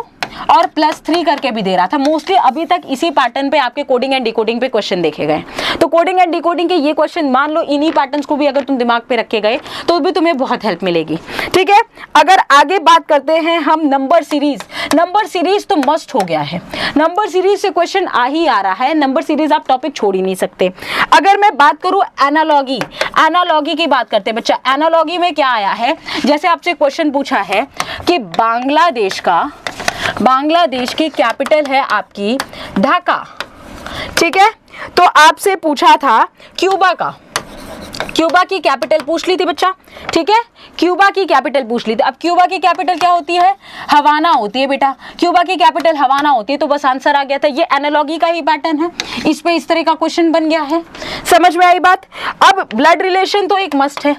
और +3 करके भी दे रहा था। मोस्टली अभी तक इसी पैटर्न पे आपके कोडिंग एंड डिकोडिंग पे क्वेश्चन देखे गए। तो कोडिंग एंड डिकोडिंग के ये क्वेश्चन मान लो इन्हीं पैटर्न्स को भी अगर तुम दिमाग पे रखे गए तो भी तुम्हें बहुत हेल्प मिलेगी। ठीक है, अगर आगे बात करते हैं हम नंबर सीरीज, नंबर सीरीज तो मस्ट हो गया है, नंबर सीरीज से क्वेश्चन आ ही आ रहा है, नंबर सीरीज आप टॉपिक छोड़ ही नहीं सकते। अगर मैं बात करूं एनालॉगी, एनालॉगी की बात करते हैं बच्चा। एनालॉगी में क्या आया है, जैसे आपसे क्वेश्चन पूछा है कि बांग्लादेश की कैपिटल है आपकी ढाका। ठीक है, तो आपसे पूछा था क्यूबा का, क्यूबा की कैपिटल पूछ ली थी बच्चा। ठीक है, क्यूबा की कैपिटल पूछ ली थी। अब क्यूबा की कैपिटल क्या होती है, हवाना होती है बेटा, क्यूबा की कैपिटल हवाना होती है, तो बस आंसर आ गया था। ये एनालॉगी का ही पैटर्न है, इस पे इस तरह का क्वेश्चन बन गया है। समझ में आई बात। अब ब्लड रिलेशन तो एक मस्ट है,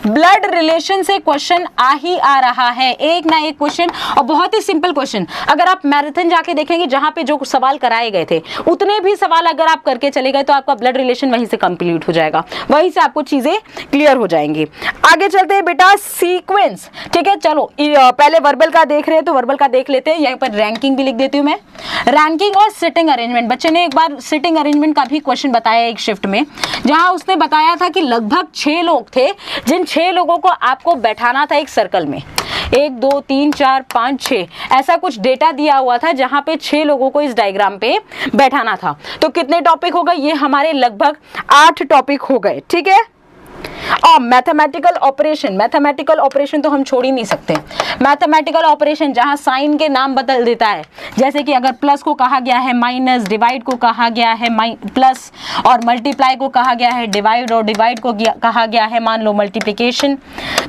ब्लड रिलेशन से क्वेश्चन आ ही आ रहा है, एक ना एक क्वेश्चन, और बहुत ही सिंपल क्वेश्चन। अगर आप मैराथन जाके देखेंगे जहां पे जो सवाल कराए गए थे उतने भी सवाल अगर आप करके चले गए तो आपका ब्लड रिलेशन वहीं से कंप्लीट हो जाएगा, वहीं से आपको चीजें क्लियर हो जाएंगी। आगे चलते हैं बेटा, सीक्वेंस। ठीक है, चलो पहले वर्बल का देख रहे हैं तो वर्बल का देख लेते हैं। यहीं पर रैंकिंग भी लिख देती हूँ मैं, रैंकिंग और सिटिंग अरेंजमेंट। बच्चे ने एक बार सिटिंग अरेंजमेंट का भी क्वेश्चन बताया एक शिफ्ट में, जहां उसने बताया था कि लगभग 6 लोग थे, जिन 6 लोगों को आपको बैठाना था एक सर्कल में, 1 2 3 4 5 6 ऐसा कुछ डेटा दिया हुआ था, जहां पे 6 लोगों को इस डायग्राम पे बैठाना था। तो कितने टॉपिक हो गए, ये हमारे लगभग 8 टॉपिक हो गए। ठीक है, और मैथमेटिकल ऑपरेशन तो हम छोड़ ही नहीं सकते। मैथमेटिकल ऑपरेशन जहां साइन के नाम बदल देता है, जैसे कि अगर प्लस को कहा गया है माइनस, डिवाइड को कहा गया है प्लस, और मल्टीप्लाई को कहा गया है डिवाइड, और डिवाइड को कहा गया है मान लो मल्टीप्लिकेशन।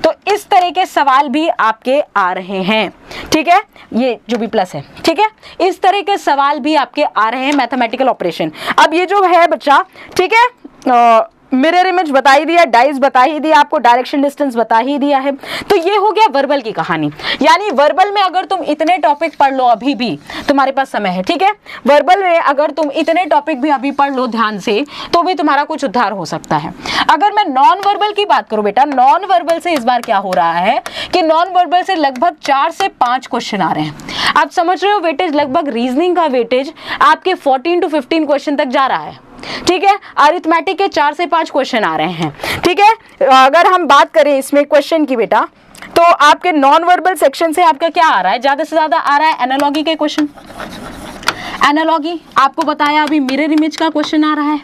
तो इस तरह के सवाल भी आपके आ रहे हैं, ठीक है, ये जो भी प्लस है, ठीक है, इस तरह के सवाल भी आपके आ रहे हैं मैथमेटिकल ऑपरेशन। अब ये जो है बच्चा, ठीक है, मिरर इमेज बता ही दिया, डाइस बता ही दिया, आपको डायरेक्शन डिस्टेंस बता ही दिया है। तो ये हो गया वर्बल की कहानी। यानी वर्बल में अगर तुम इतने टॉपिक पढ़ लो, अभी भी तुम्हारे पास समय है, ठीक है, वर्बल में अगर तुम इतने टॉपिक भी अभी पढ़ लो ध्यान से, तो भी तुम्हारा कुछ उद्धार हो सकता है। अगर मैं नॉन वर्बल की बात करूं बेटा, नॉन वर्बल से इस बार क्या हो रहा है कि नॉन वर्बल से लगभग 4 से 5 क्वेश्चन आ रहे हैं। आप समझ रहे हो, वेटेज लगभग रीजनिंग का वेटेज आपके 14 to 15 क्वेश्चन तक जा रहा है, ठीक है। अरिथमेटिक के 4 से 5 क्वेश्चन आ रहे हैं, ठीक है। अगर हम बात करें इसमें क्वेश्चन की बेटा, तो आपके नॉन वर्बल सेक्शन से आपका क्या आ रहा है, ज्यादा से ज्यादा आ रहा है एनालॉजी के क्वेश्चन। एनालॉजी आपको बताया अभी, मिरर इमेज का क्वेश्चन आ रहा है,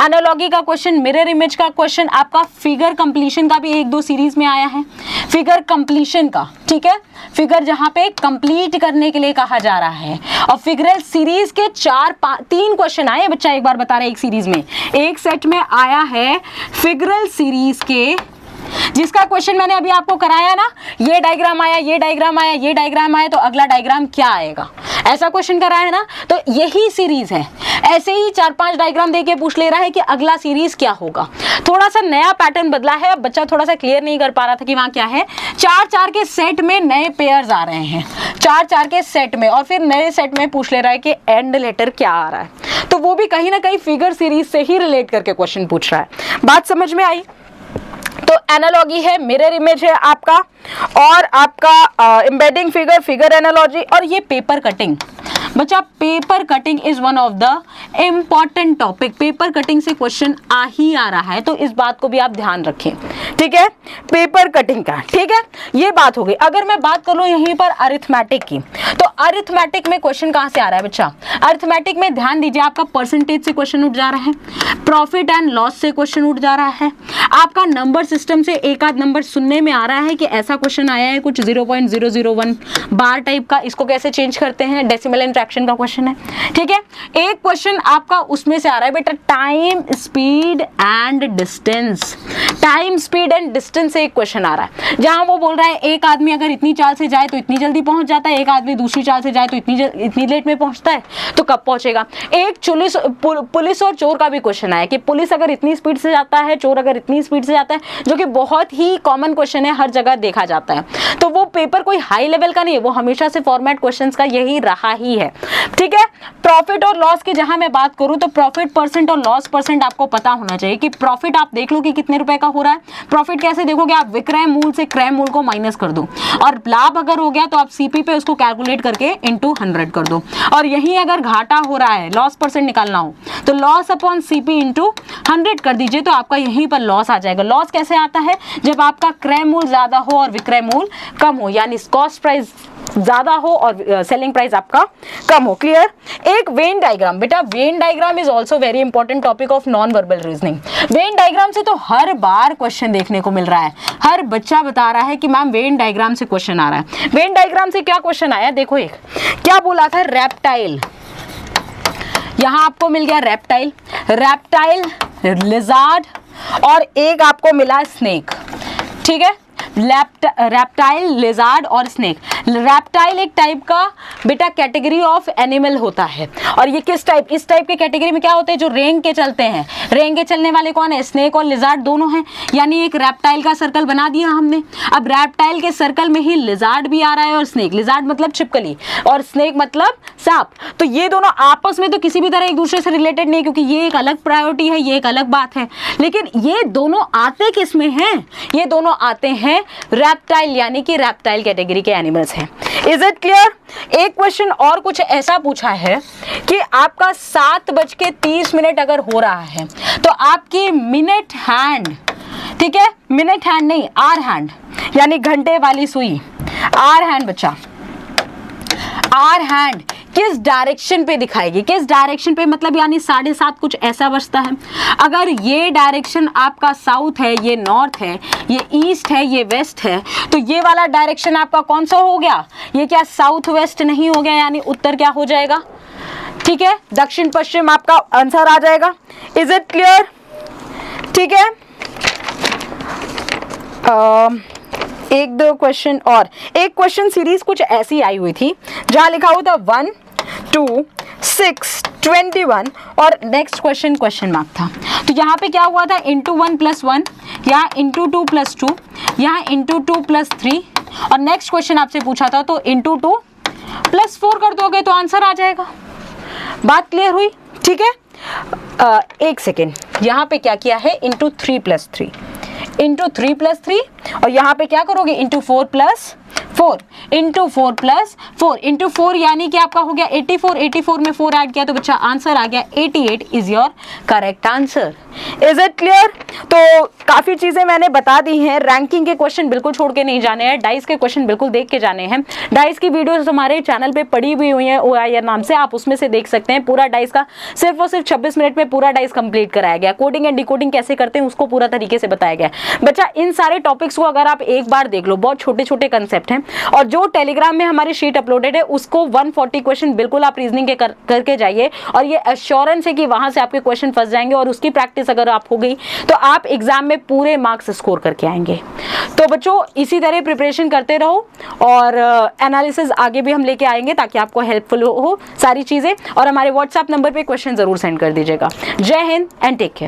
एनालॉजी का क्वेश्चन, मिरर इमेज का क्वेश्चन, आपका फिगर कंप्लीशन का भी 1-2 सीरीज में आया है, फिगर कंप्लीशन का, ठीक है, फिगर जहां पे कंप्लीट करने के लिए कहा जा रहा है। और फिगरल सीरीज के 3 क्वेश्चन आए बच्चा, एक बार बता रहे, एक सीरीज में, एक सेट में आया है फिगरल सीरीज के, जिसका क्वेश्चन मैंने अभी आपको कराया ना, ये डायग्राम आया, ये डायग्राम आया, ये डायग्राम आया, तो अगला डायग्राम क्या आएगा, ऐसा क्वेश्चन कराया है ना। तो यही सीरीज है, ऐसे ही 4-5 डायग्राम देके पूछ ले रहा है कि अगला सीरीज क्या होगा। थोड़ा सा नया पैटर्न बदला है, अब बच्चा थोड़ा सा क्लियर नहीं कर पा रहा था कि वहां क्या है। 4-4 के सेट में नए पेयर्स आ रहे हैं, 4-4 के सेट में, और फिर नए सेट में पूछ ले रहा है कि एंड लेटर क्या आ रहा है, तो वो भी कहीं ना कहीं फिगर सीरीज से ही रिलेट करके क्वेश्चन पूछ रहा है। बात समझ में आई? तो एनालॉजी है, मिरर इमेज है आपका, और आपका एम्बेडिंग फिगर, फिगर एनालॉजी, और ये पेपर कटिंग। बच्चा paper cutting is one of the important topic, paper cutting से क्वेश्चन आ ही आ रहा है, तो इस बात को भी आप ध्यान रखें, ठीक है, पेपर कटिंग का, ठीक है, ये बात हो गई। अगर मैं बात कर लूं यहीं पर अरिथमेटिक की, तो अरिथमेटिक में क्वेश्चन कहां से आ रहा है बच्चा, अरिथमेटिक में ध्यान दीजिए, आपका परसेंटेज से क्वेश्चन उठ जा रहा है, प्रॉफिट एंड लॉस से क्वेश्चन उठ जा रहा है, आपका नंबर सिस्टम से एक आध नंबर सुनने में आ रहा है कि ऐसा क्वेश्चन आया है कुछ 0.001 बार टाइप का, इसको कैसे चेंज करते हैं, डेसिमल एंड फ्रैक्शन का क्वेश्चन है, ठीक है। एक क्वेश्चन आपका उसमें से आ रहा है बेटा, time speed and distance, time speed and distance से एक क्वेश्चन आ रहा है, जहां वो बोल रहा है एक आदमी अगर इतनी चाल से जाए तो इतनी जल्दी पहुंच जाता है, एक आदमी दूसरी चाल से जाए तो इतनी लेट में पहुंचता है, तो कब पहुंचेगा। एक पुलिस और चोर का भी क्वेश्चन आया कि पुलिस अगर इतनी स्पीड से जाता है, चोर अगर इतनी स्पीड से जाता है, जो कि बहुत ही कॉमन क्वेश्चन है, हर जगह देखा जाता है। तो वो पेपर कोई हाई लेवल का नहीं है, वो हमेशा से फॉर्मेट क्वेश्चंस का यही रहा ही है, ठीक है। प्रॉफिट और लॉस की जहां मैं बात करूं, तो प्रॉफिट परसेंट और लॉस परसेंट आपको पता होना चाहिए कि प्रॉफिट आप देख लो कि कितने रुपए का हो रहा है। प्रॉफिट कैसे देखोगे, आप विक्रय मूल से क्रय मूल को माइनस कर दो, और लाभ अगर हो गया तो आप सीपी पे उसको कैलकुलेट करके इंटू 100 कर दो, और यहीं अगर घाटा हो रहा है, लॉस परसेंट निकालना हो, तो लॉस अपॉन सीपी इंटू 100 कर दीजिए, तो आपका यहीं पर लॉस आ जाएगा। लॉस कैसे आता है, जब आपका क्रय मूल ज्यादा हो और विक्रय मूल कम हो, यानी कॉस्ट प्राइस ज्यादा हो और सेलिंग प्राइस आपका कम हो। क्लियर? एक वेन डायग्राम, बेटा Venn diagram is also very important topic of non verbal reasoning. Venn diagram से तो हर बार क्वेश्चन देखने को मिल रहा है, हर बच्चा बता रहा है कि मैम वेन डायग्राम से क्वेश्चन आ रहा है। वेन डायग्राम से क्या क्वेश्चन आया, देखो एक क्या बोला था, रेप्टाइल, यहां आपको मिल गया रेप्टाइल, रेप्टाइल, लिजार्ड, और एक आपको मिला स्नेक, ठीक है, रेप्टाइल, लिजार्ड और स्नेक। रेप्टाइल एक टाइप का बेटा कैटेगरी ऑफ एनिमल होता है, और ये किस टाइप, इस टाइप के कैटेगरी में क्या होते हैं, जो रेंग के चलते हैं। रेंग के चलने वाले कौन है, स्नेक और लिजार्ड दोनों हैं, यानी एक रेप्टाइल का सर्कल बना दिया हमने। अब रेप्टाइल के सर्कल में ही लिजार्ड भी आ रहा है और स्नेक, लिजार्ड मतलब छिपकली और स्नेक मतलब सांप। तो ये दोनों आपस में तो किसी भी तरह एक दूसरे से रिलेटेड नहीं, क्योंकि ये एक अलग प्रायोरिटी है, ये एक अलग बात है, लेकिन ये दोनों आते किस में हैं, ये दोनों आते हैं रेप्टाइल, यानी कि रेप्टाइल कैटेगरी के एनिमल्स हैं। Is it clear? एक क्वेश्चन और कुछ ऐसा पूछा है कि आपका 7:30 अगर हो रहा है, तो आपकी मिनट हैंड, ठीक है, मिनट हैंड नहीं, आर हैंड, यानी घंटे वाली सुई, आर हैंड बच्चा, आर हैंड किस डायरेक्शन पे दिखाएगी, किस डायरेक्शन पे, मतलब यानी 7.5 कुछ ऐसा बचता है। अगर ये डायरेक्शन आपका साउथ है, ये नॉर्थ है, ये ईस्ट है, ये वेस्ट है, तो ये वाला डायरेक्शन आपका कौन सा हो गया, ये क्या साउथ वेस्ट नहीं हो गया, यानी उत्तर क्या हो जाएगा, ठीक है, दक्षिण पश्चिम आपका आंसर आ जाएगा। Is it clear? ठीक है, एक दो क्वेश्चन और, एक क्वेश्चन सीरीज कुछ ऐसी आई हुई थी जहां लिखा हुआ था 1, 2, 6, 21 और नेक्स्ट क्वेश्चन क्वेश्चन मार्क था। तो यहाँ पे क्या हुआ था, इंटू 1 + 1, यहाँ इंटू 2 + 2, यहाँ इंटू 2 + 3 और नेक्स्ट क्वेश्चन आपसे पूछा था तो इंटू 2 + 4 कर दोगे तो आंसर आ जाएगा। बात क्लियर हुई? ठीक है, एक सेकेंड, यहाँ पे क्या किया है, इंटू 3 + 3, इंटू 3 + 3 और यहाँ पे क्या करोगे, इंटू 4 + 4, इंटू 4 + 4, इंटू 4 यानी कि आपका हो गया 84, 84 में 4 ऐड किया तो बच्चा आंसर आ गया 88 is your correct answer. Is it clear? तो काफ़ी चीज़ें मैंने बता दी हैं। रैंकिंग के क्वेश्चन बिल्कुल छोड़ के नहीं जाने हैं, डाइस के क्वेश्चन बिल्कुल देख के जाने हैं। डाइस की वीडियोस हमारे चैनल पे पड़ी हुई हैं OIR नाम से, आप उसमें से देख सकते हैं। पूरा डाइस का सिर्फ और सिर्फ 26 मिनट में पूरा डाइस कंप्लीट कराया गया। कोडिंग एंड डिकोडिंग कैसे करते हैं उसको पूरा तरीके से बताया गया। बच्चा इन सारे टॉपिक्स को अगर आप एक बार देख लो, बहुत छोटे छोटे कंसेप्ट हैं और जो टेलीग्राम में हमारी शीट अपलोडेड है उसको 140 क्वेश्चन बिल्कुल आप रीजनिंग के करके जाइए और ये एश्योरेंस है कि वहां से आपके क्वेश्चन फंस जाएंगे और उसकी प्रैक्टिस अगर आप हो गई तो आप एग्जाम में पूरे मार्क्स स्कोर करके आएंगे। तो बच्चों इसी तरह प्रिपरेशन करते रहो और एनालिसिस आगे भी हम लेके आएंगे ताकि आपको हेल्पफुल हो सारी चीजें। और हमारे व्हाट्सएप नंबर पे क्वेश्चन जरूर सेंड कर दीजिएगा। जय हिंद एंड टेक केयर।